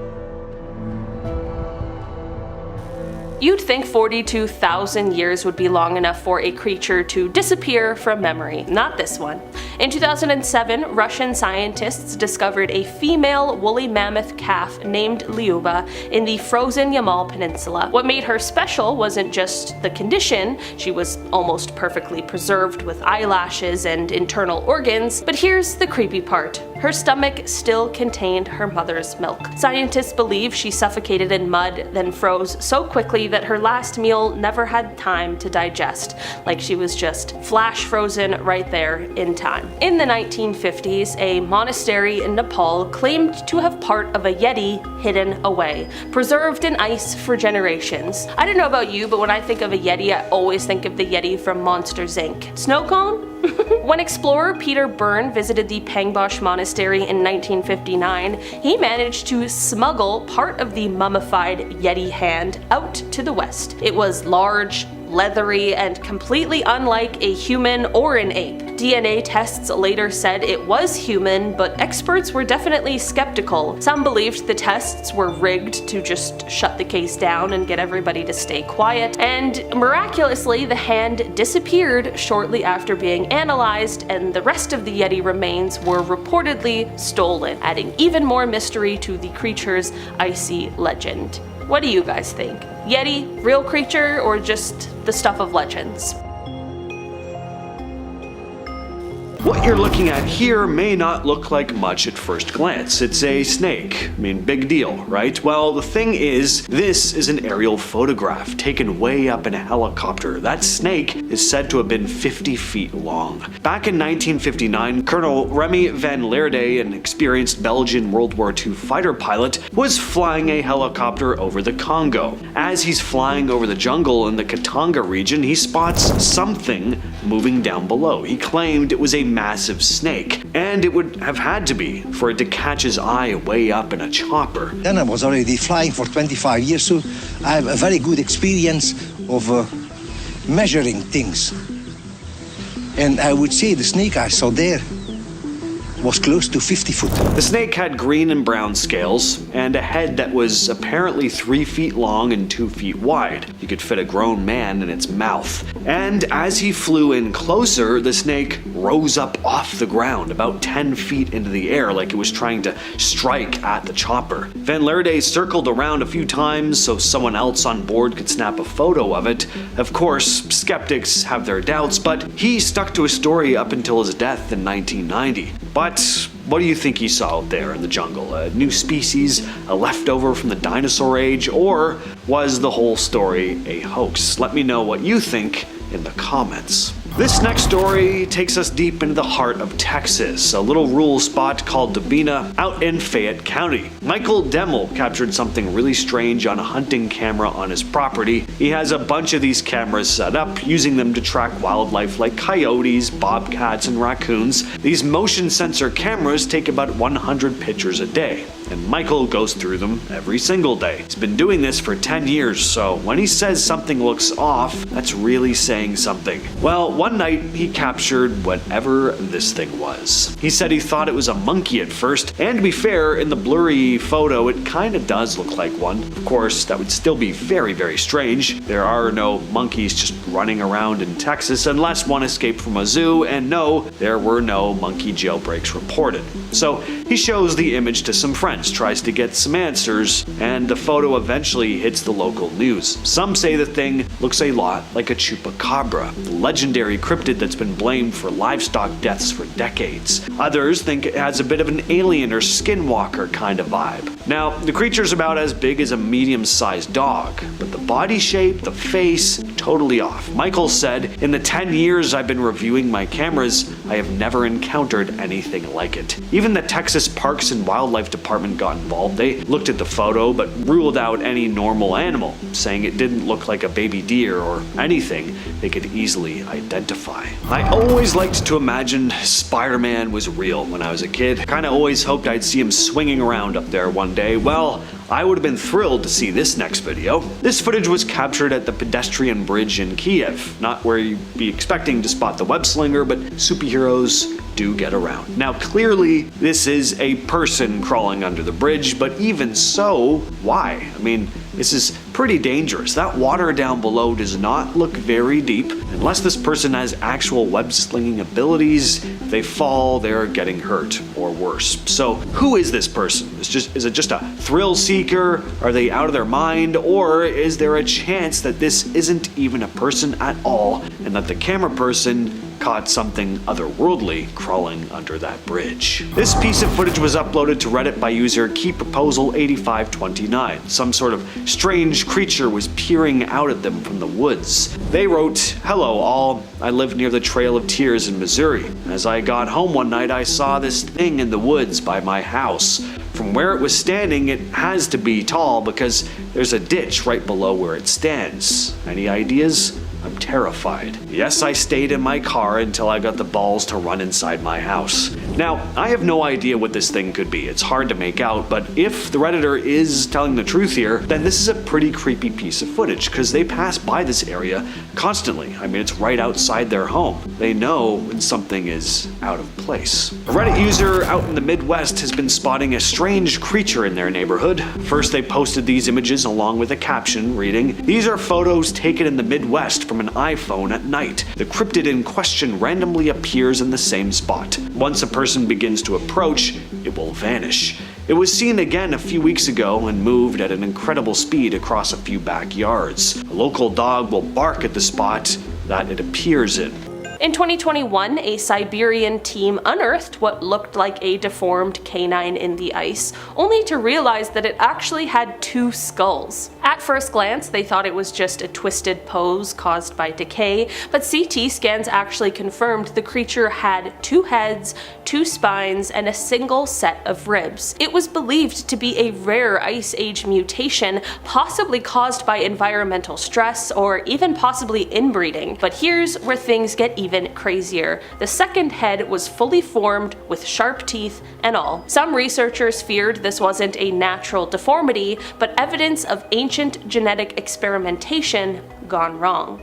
You'd think 42,000 years would be long enough for a creature to disappear from memory. Not this one. In 2007, Russian scientists discovered a female woolly mammoth calf named Lyuba in the frozen Yamal Peninsula. What made her special wasn't just the condition, she was almost perfectly preserved with eyelashes and internal organs, but here's the creepy part. Her stomach still contained her mother's milk. Scientists believe she suffocated in mud, then froze so quickly that her last meal never had time to digest, like she was just flash frozen right there in time. In the 1950s, a monastery in Nepal claimed to have part of a Yeti hidden away, preserved in ice for generations. I don't know about you, but when I think of a Yeti, I always think of the Yeti from Monsters, Inc. Snow cone? When explorer Peter Byrne visited the Pangbosh Monastery in 1959, he managed to smuggle part of the mummified Yeti hand out to the west. It was large, leathery, and completely unlike a human or an ape. DNA tests later said it was human, but experts were definitely skeptical. Some believed the tests were rigged to just shut the case down and get everybody to stay quiet, and miraculously the hand disappeared shortly after being analyzed, and the rest of the Yeti remains were reportedly stolen, adding even more mystery to the creature's icy legend. What do you guys think? Yeti, real creature, or just the stuff of legends? What you're looking at here may not look like much at first glance. It's a snake. I mean, big deal, right? Well, the thing is, this is an aerial photograph taken way up in a helicopter. That snake is said to have been 50 feet long. Back in 1959, Colonel Remy van Leerde, an experienced Belgian World War II fighter pilot, was flying a helicopter over the Congo. As he's flying over the jungle in the Katanga region, he spots something moving down below. He claimed it was a massive snake, and it would have had to be for it to catch his eye way up in a chopper. Then I was already flying for 25 years, so I have a very good experience of measuring things. And I would say the snake I saw there was close to 50 foot. The snake had green and brown scales, and a head that was apparently 3 feet long and 2 feet wide. You could fit a grown man in its mouth. And as he flew in closer, the snake rose up off the ground about 10 feet into the air like it was trying to strike at the chopper. Van Leerde circled around a few times so someone else on board could snap a photo of it. Of course, skeptics have their doubts, but he stuck to his story up until his death in 1990. But what do you think he saw out there in the jungle? A new species, a leftover from the dinosaur age, or was the whole story a hoax? Let me know what you think in the comments. This next story takes us deep into the heart of Texas, a little rural spot called Dabina out in Fayette County. Michael Demmel captured something really strange on a hunting camera on his property. He has a bunch of these cameras set up, using them to track wildlife like coyotes, bobcats, and raccoons. These motion sensor cameras take about 100 pictures a day, and Michael goes through them every single day. He's been doing this for 10 years, so when he says something looks off, that's really saying something. Well, one night he captured whatever this thing was. He said he thought it was a monkey at first, and to be fair, in the blurry photo it kinda does look like one. Of course, that would still be very, very strange. There are no monkeys just running around in Texas unless one escaped from a zoo, and no, there were no monkey jailbreaks reported. So he shows the image to some friends, tries to get some answers, and the photo eventually hits the local news. Some say the thing looks a lot like a chupacabra, the legendary cryptid that's been blamed for livestock deaths for decades. Others think it has a bit of an alien or skinwalker kind of vibe. Now, the creature's about as big as a medium-sized dog, but the body shape, the face, totally off. Michael said, "In the 10 years I've been reviewing my cameras, I have never encountered anything like it." Even the Texas Parks and Wildlife Department got involved. They looked at the photo but ruled out any normal animal, saying it didn't look like a baby deer or anything they could easily identify. I always liked to imagine Spider-Man was real when I was a kid. Kinda always hoped I'd see him swinging around up there one day. Well, I would have been thrilled to see this next video. This footage was captured at the pedestrian bridge in Kiev, not where you'd be expecting to spot the web slinger, but superheroes do get around. Now clearly this is a person crawling under the bridge, but even so, why? I mean, this is pretty dangerous. That water down below does not look very deep. Unless this person has actual web slinging abilities, if they fall, they're getting hurt or worse. So who is this person? Is it just a thrill seeker? Are they out of their mind? Or is there a chance that this isn't even a person at all and that the camera person caught something otherworldly crawling under that bridge? This piece of footage was uploaded to Reddit by user KeyProposal8529. Some sort of strange creature was peering out at them from the woods. They wrote, "Hello all, I live near the Trail of Tears in Missouri. As I got home one night I saw this thing in the woods by my house. From where it was standing, it has to be tall because there's a ditch right below where it stands. Any ideas? I'm terrified. Yes, I stayed in my car until I got the balls to run inside my house." Now, I have no idea what this thing could be. It's hard to make out, but if the Redditor is telling the truth here, then this is a pretty creepy piece of footage, because they pass by this area constantly. I mean, it's right outside their home. They know when something is out of place. A Reddit user out in the Midwest has been spotting a strange creature in their neighborhood. First, they posted these images along with a caption reading, "These are photos taken in the Midwest from an iPhone at night. The cryptid in question randomly appears in the same spot. Once a person begins to approach, it will vanish. It was seen again a few weeks ago and moved at an incredible speed across a few backyards. A local dog will bark at the spot that it appears in." In 2021, a Siberian team unearthed what looked like a deformed canine in the ice, only to realize that it actually had 2 skulls. At first glance, they thought it was just a twisted pose caused by decay, but CT scans actually confirmed the creature had 2 heads, 2 spines, and a single set of ribs. It was believed to be a rare Ice Age mutation, possibly caused by environmental stress or even possibly inbreeding. But here's where things get even crazier. The second head was fully formed with sharp teeth and all. Some researchers feared this wasn't a natural deformity, but evidence of ancient genetic experimentation gone wrong.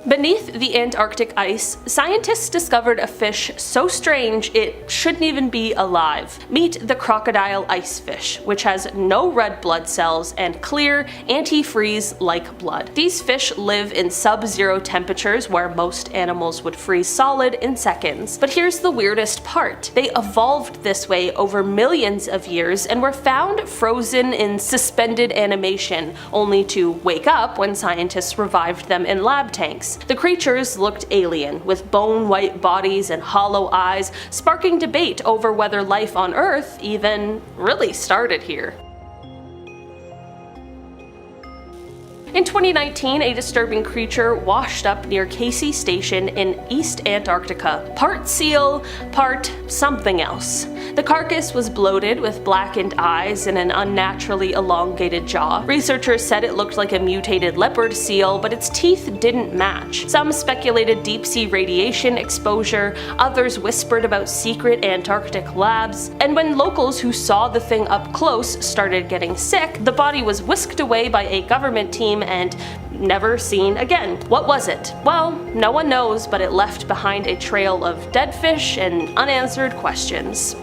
Beneath the Antarctic ice, scientists discovered a fish so strange it shouldn't even be alive. Meet the crocodile icefish, which has no red blood cells and clear, antifreeze-like blood. These fish live in sub-zero temperatures where most animals would freeze solid in seconds. But here's the weirdest part. They evolved this way over millions of years and were found frozen in suspended animation, only to wake up when scientists revived them in lab tanks. The creatures looked alien, with bone-white bodies and hollow eyes, sparking debate over whether life on Earth even really started here. In 2019, a disturbing creature washed up near Casey Station in East Antarctica. Part seal, part something else. The carcass was bloated with blackened eyes and an unnaturally elongated jaw. Researchers said it looked like a mutated leopard seal, but its teeth didn't match. Some speculated deep-sea radiation exposure, others whispered about secret Antarctic labs, and when locals who saw the thing up close started getting sick, the body was whisked away by a government team and never seen again. What was it? Well, no one knows, but it left behind a trail of dead fish and unanswered questions.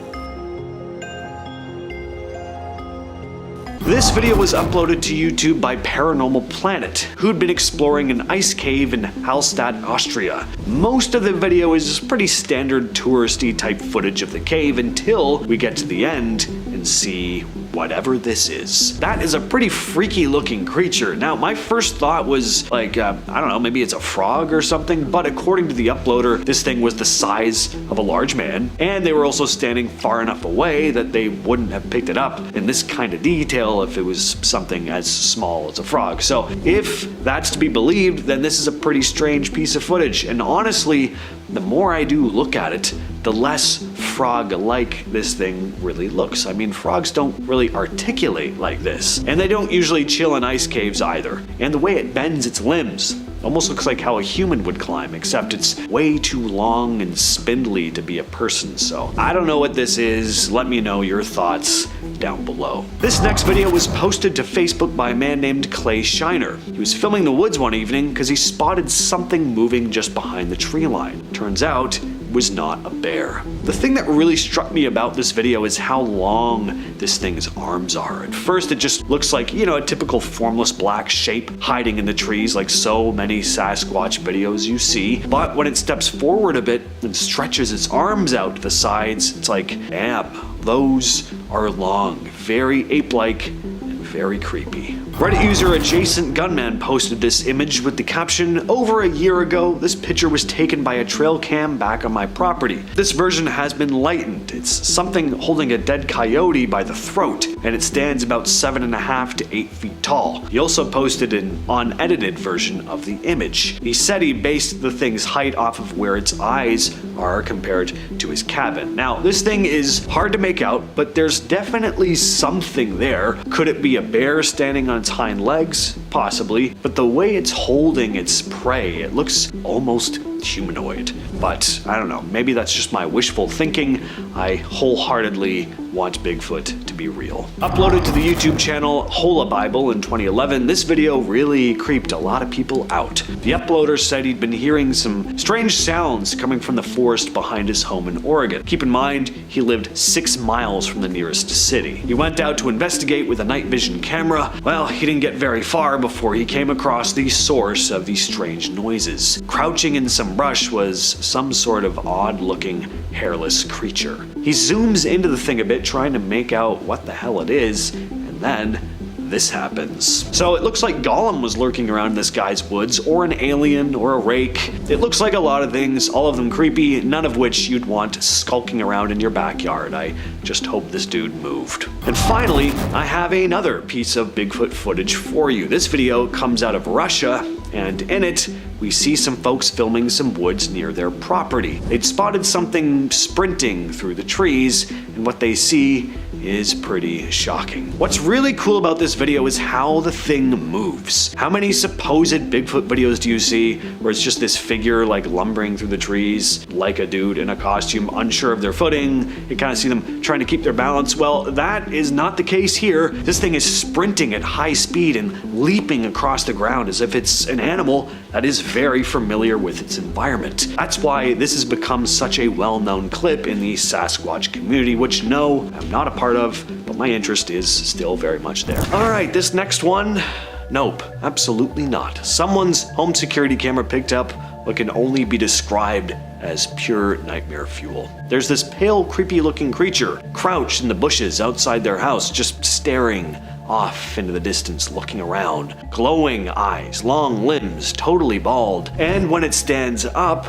This video was uploaded to YouTube by Paranormal Planet, who'd been exploring an ice cave in Hallstatt, Austria. Most of the video is pretty standard touristy type footage of the cave until we get to the end and see whatever this is. That is a pretty freaky looking creature. Now, my first thought was like, I don't know, maybe it's a frog or something, but according to the uploader, this thing was the size of a large man, and they were also standing far enough away that they wouldn't have picked it up in this kind of detail if it was something as small as a frog. So if that's to be believed, then this is a pretty strange piece of footage, and honestly, the more I do look at it, the less frog-like this thing really looks. I mean, frogs don't really articulate like this, and they don't usually chill in ice caves either. And the way it bends its limbs almost looks like how a human would climb, except it's way too long and spindly to be a person. So I don't know what this is. Let me know your thoughts down below. This next video was posted to Facebook by a man named Clay Shiner. He was filming the woods one evening because he spotted something moving just behind the tree line. Turns out, was not a bear. The thing that really struck me about this video is how long this thing's arms are. At first it just looks like, you know, a typical formless black shape hiding in the trees like so many Sasquatch videos you see. But when it steps forward a bit and stretches its arms out to the sides, it's like, damn, those are long, very ape-like, and very creepy. Reddit user Adjacent Gunman posted this image with the caption, "Over a year ago, this picture was taken by a trail cam back on my property. This version has been lightened. It's something holding a dead coyote by the throat, and it stands about 7.5 to 8 feet tall." He also posted an unedited version of the image. He said he based the thing's height off of where its eyes are compared to his cabin. Now, this thing is hard to make out, but there's definitely something there. Could it be a bear standing on its hind legs? Possibly, but the way it's holding its prey, it looks almost humanoid. But I don't know, maybe that's just my wishful thinking. I wholeheartedly want Bigfoot to be real. Uploaded to the YouTube channel Hola Bible in 2011, this video really creeped a lot of people out. The uploader said he'd been hearing some strange sounds coming from the forest behind his home in Oregon. Keep in mind, he lived 6 miles from the nearest city. He went out to investigate with a night vision camera. Well, he didn't get very far before he came across the source of these strange noises. Crouching in some brush was some sort of odd-looking, hairless creature. He zooms into the thing a bit, trying to make out what the hell it is, and then this happens. So it looks like Gollum was lurking around this guy's woods, or an alien, or a rake. It looks like a lot of things, all of them creepy, none of which you'd want skulking around in your backyard. I just hope this dude moved. And finally, I have another piece of Bigfoot footage for you. This video comes out of Russia, and in it, we see some folks filming some woods near their property. They'd spotted something sprinting through the trees, and what they see is pretty shocking. What's really cool about this video is how the thing moves. How many supposed Bigfoot videos do you see where it's just this figure like lumbering through the trees like a dude in a costume, unsure of their footing? You kind of see them trying to keep their balance. Well, that is not the case here. This thing is sprinting at high speed and leaping across the ground as if it's an animal that is very familiar with its environment. That's why this has become such a well-known clip in the Sasquatch community, which no, I'm not a part of, but my interest is still very much there. Alright, this next one, nope, absolutely not. Someone's home security camera picked up what can only be described as pure nightmare fuel. There's this pale, creepy looking creature crouched in the bushes outside their house, just staring off into the distance, looking around. Glowing eyes, long limbs, totally bald. And when it stands up,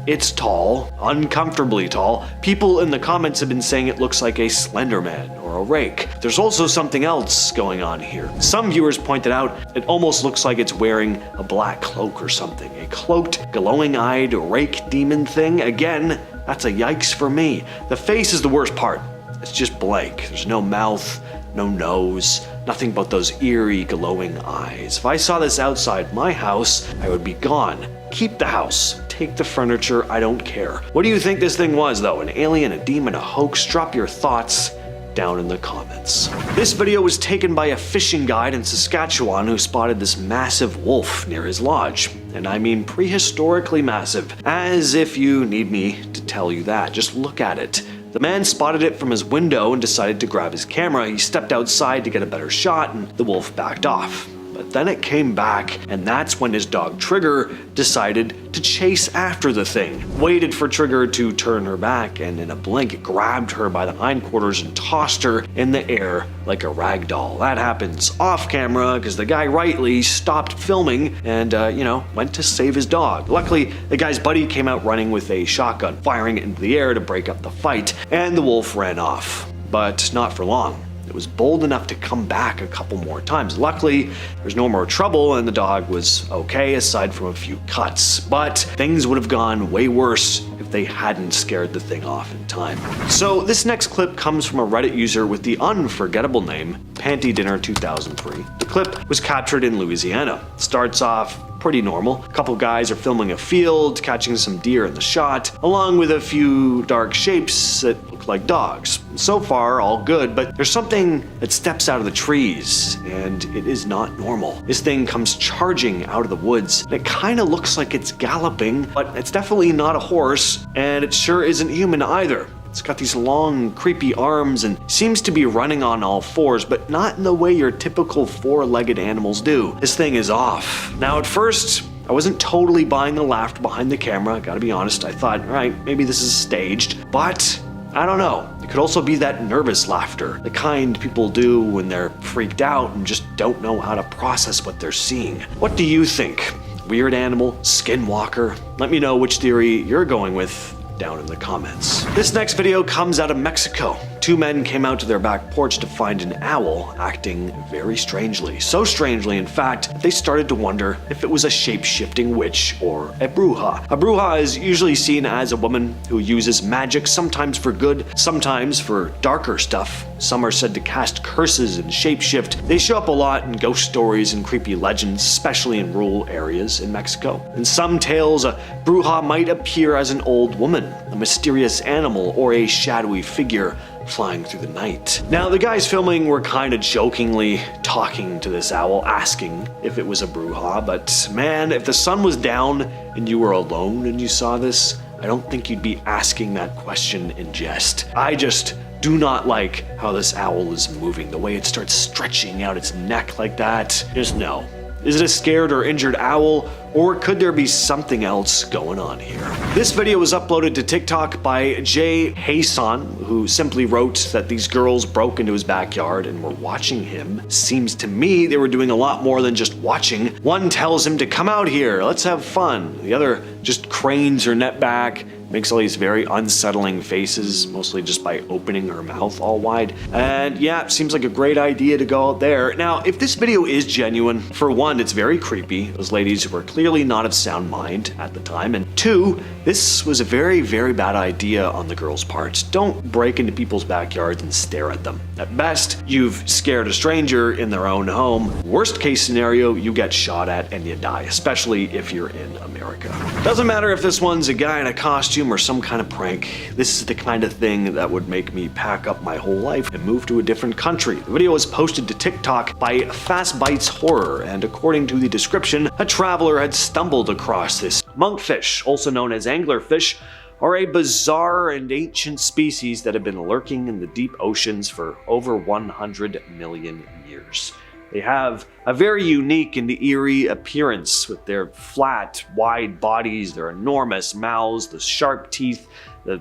it's tall, uncomfortably tall. People in the comments have been saying it looks like a Slender Man or a rake. There's also something else going on here. Some viewers pointed out it almost looks like it's wearing a black cloak or something. A cloaked, glowing-eyed rake demon thing. Again, that's a yikes for me. The face is the worst part. It's just blank. There's no mouth, no nose, nothing but those eerie glowing eyes. If I saw this outside my house, I would be gone. Keep the house. Take the furniture, I don't care. What do you think this thing was though? An alien, a demon, a hoax? Drop your thoughts down in the comments. This video was taken by a fishing guide in Saskatchewan who spotted this massive wolf near his lodge. And I mean prehistorically massive. As if you need me to tell you that. Just look at it. The man spotted it from his window and decided to grab his camera. He stepped outside to get a better shot and the wolf backed off. But then it came back, and that's when his dog Trigger decided to chase after the thing. Waited for Trigger to turn her back, and in a blink grabbed her by the hindquarters and tossed her in the air like a rag doll. That happens off camera because the guy rightly stopped filming and, went to save his dog. Luckily, the guy's buddy came out running with a shotgun, firing it into the air to break up the fight, and the wolf ran off. But not for long. It was bold enough to come back a couple more times. Luckily, there was no more trouble and the dog was okay aside from a few cuts. But things would have gone way worse if they hadn't scared the thing off in time. So this next clip comes from a Reddit user with the unforgettable name Panty Dinner 2003. The clip was captured in Louisiana. It starts off pretty normal. A couple guys are filming a field, catching some deer in the shot, along with a few dark shapes that look like dogs. So far, all good, but there's something that steps out of the trees, and it is not normal. This thing comes charging out of the woods, and it kind of looks like it's galloping, but it's definitely not a horse, and it sure isn't human either. It's got these long, creepy arms and seems to be running on all fours, but not in the way your typical four-legged animals do. This thing is off. Now, at first, I wasn't totally buying the laughter behind the camera, gotta be honest. I thought, right, maybe this is staged, but I don't know. It could also be that nervous laughter, the kind people do when they're freaked out and just don't know how to process what they're seeing. What do you think? Weird animal? Skinwalker? Let me know which theory you're going with down in the comments. This next video comes out of Mexico. Two men came out to their back porch to find an owl acting very strangely. So strangely, in fact, that they started to wonder if it was a shape-shifting witch or a bruja. A bruja is usually seen as a woman who uses magic, sometimes for good, sometimes for darker stuff. Some are said to cast curses and shapeshift. They show up a lot in ghost stories and creepy legends, especially in rural areas in Mexico. In some tales, a bruja might appear as an old woman, a mysterious animal, or a shadowy figure flying through the night. Now, the guys filming were kind of jokingly talking to this owl, asking if it was a bruja, but man, if the sun was down and you were alone and you saw this, I don't think you'd be asking that question in jest. I just do not like how this owl is moving, the way it starts stretching out its neck like that. Just no. Is it a scared or injured owl, or could there be something else going on here? This video was uploaded to TikTok by Jay Hayson, who simply wrote that these girls broke into his backyard and were watching him. Seems to me they were doing a lot more than just watching. One tells him to come out here, let's have fun. The other just cranes her net back, makes all these very unsettling faces, mostly just by opening her mouth all wide. And yeah, it seems like a great idea to go out there. Now, if this video is genuine, for one, it's very creepy. Those ladies were clearly not of sound mind at the time. And two, this was a very, very bad idea on the girls' part. Don't break into people's backyards and stare at them. At best, you've scared a stranger in their own home. Worst case scenario, you get shot at and you die, especially if you're in America. Doesn't matter if this one's a guy in a costume or some kind of prank. This is the kind of thing that would make me pack up my whole life and move to a different country. The video was posted to TikTok by Fast Bites Horror, and according to the description, a traveler had stumbled across this monkfish, also known as anglerfish, are a bizarre and ancient species that have been lurking in the deep oceans for over 100 million years. They have a very unique and eerie appearance with their flat, wide bodies, their enormous mouths, the sharp teeth, the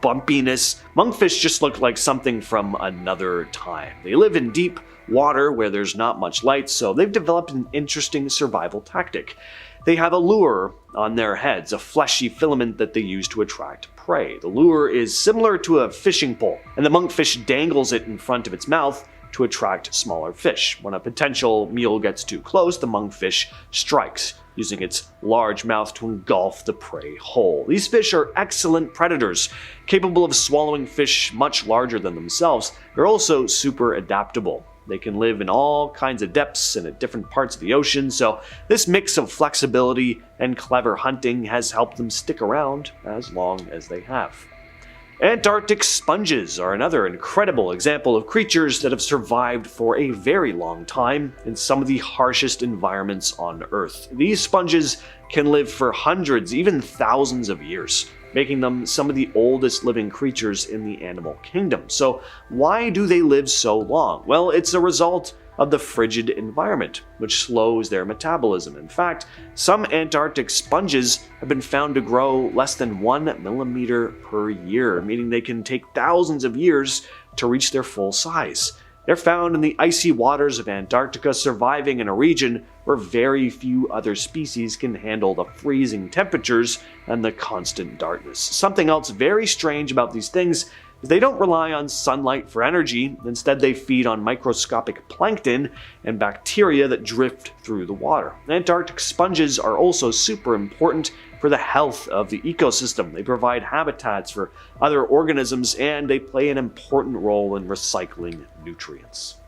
bumpiness. Monkfish just look like something from another time. They live in deep water where there's not much light, so they've developed an interesting survival tactic. They have a lure on their heads, a fleshy filament that they use to attract prey. The lure is similar to a fishing pole, and the monkfish dangles it in front of its mouth to attract smaller fish. When a potential meal gets too close, the monkfish strikes, using its large mouth to engulf the prey whole. These fish are excellent predators, capable of swallowing fish much larger than themselves. They're also super adaptable. They can live in all kinds of depths and at different parts of the ocean, so this mix of flexibility and clever hunting has helped them stick around as long as they have. Antarctic sponges are another incredible example of creatures that have survived for a very long time in some of the harshest environments on Earth. These sponges can live for hundreds, even thousands of years, making them some of the oldest living creatures in the animal kingdom. So why do they live so long? Well, it's a result of the frigid environment, which slows their metabolism. In fact, some Antarctic sponges have been found to grow less than 1 millimeter per year, meaning they can take thousands of years to reach their full size. They're found in the icy waters of Antarctica, surviving in a region where very few other species can handle the freezing temperatures and the constant darkness. Something else very strange about these things is they don't rely on sunlight for energy. Instead, they feed on microscopic plankton and bacteria that drift through the water. Antarctic sponges are also super important for the health of the ecosystem. They provide habitats for other organisms, and they play an important role in recycling nutrients.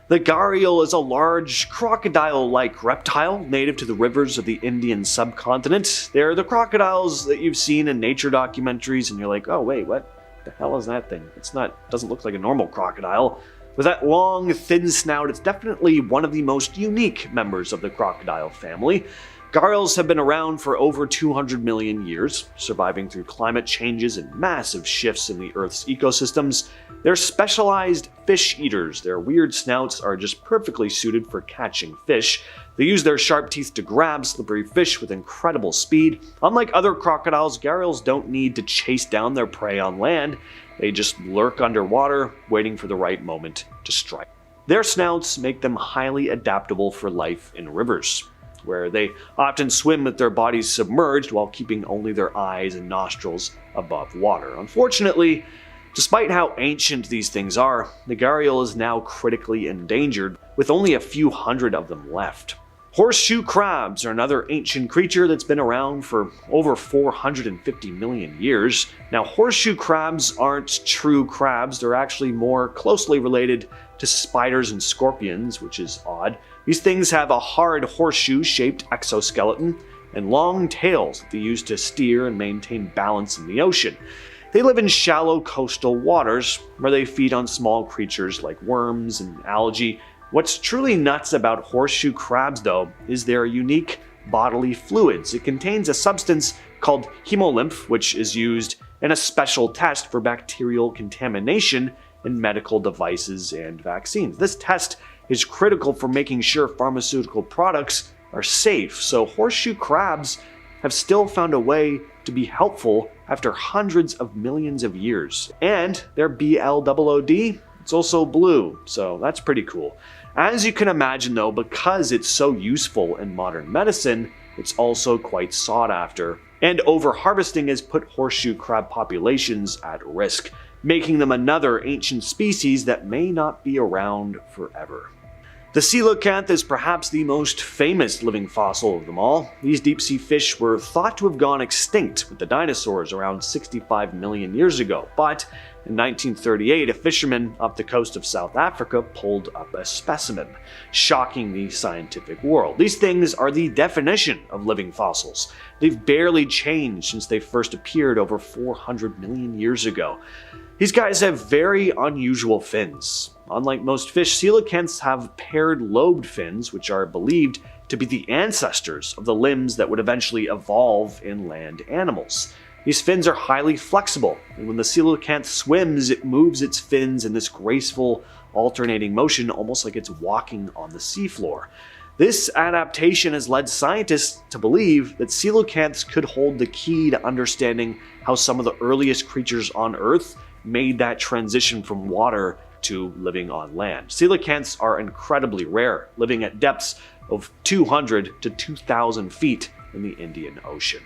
The gharial is a large crocodile-like reptile native to the rivers of the Indian subcontinent. They're the crocodiles that you've seen in nature documentaries, and you're like, oh wait, what the hell is that thing? Doesn't look like a normal crocodile. With that long, thin snout, it's definitely one of the most unique members of the crocodile family. Gharials have been around for over 200 million years, surviving through climate changes and massive shifts in the Earth's ecosystems. They're specialized fish eaters. Their weird snouts are just perfectly suited for catching fish. They use their sharp teeth to grab slippery fish with incredible speed. Unlike other crocodiles, gharials don't need to chase down their prey on land. They just lurk underwater, waiting for the right moment to strike. Their snouts make them highly adaptable for life in rivers, where they often swim with their bodies submerged while keeping only their eyes and nostrils above water. Unfortunately, despite how ancient these things are, the gharial is now critically endangered, with only a few hundred of them left. Horseshoe crabs are another ancient creature that's been around for over 450 million years. Now, horseshoe crabs aren't true crabs. They're actually more closely related to spiders and scorpions, which is odd. These things have a hard horseshoe-shaped exoskeleton and long tails that they use to steer and maintain balance in the ocean. They live in shallow coastal waters where they feed on small creatures like worms and algae. What's truly nuts about horseshoe crabs, though, is their unique bodily fluids. It contains a substance called hemolymph, which is used in a special test for bacterial contamination in medical devices and vaccines. This test is critical for making sure pharmaceutical products are safe, so horseshoe crabs have still found a way to be helpful after hundreds of millions of years. And their BLOOD, it's also blue, so that's pretty cool. As you can imagine though, because it's so useful in modern medicine, it's also quite sought after. And overharvesting has put horseshoe crab populations at risk, making them another ancient species that may not be around forever. The coelacanth is perhaps the most famous living fossil of them all. These deep-sea fish were thought to have gone extinct with the dinosaurs around 65 million years ago, but in 1938, a fisherman off the coast of South Africa pulled up a specimen, shocking the scientific world. These things are the definition of living fossils. They've barely changed since they first appeared over 400 million years ago. These guys have very unusual fins. Unlike most fish, coelacanths have paired lobed fins, which are believed to be the ancestors of the limbs that would eventually evolve in land animals. These fins are highly flexible, and when the coelacanth swims, it moves its fins in this graceful, alternating motion, almost like it's walking on the seafloor. This adaptation has led scientists to believe that coelacanths could hold the key to understanding how some of the earliest creatures on Earth made that transition from water to living on land. Coelacanths are incredibly rare, living at depths of 200 to 2,000 feet in the Indian Ocean.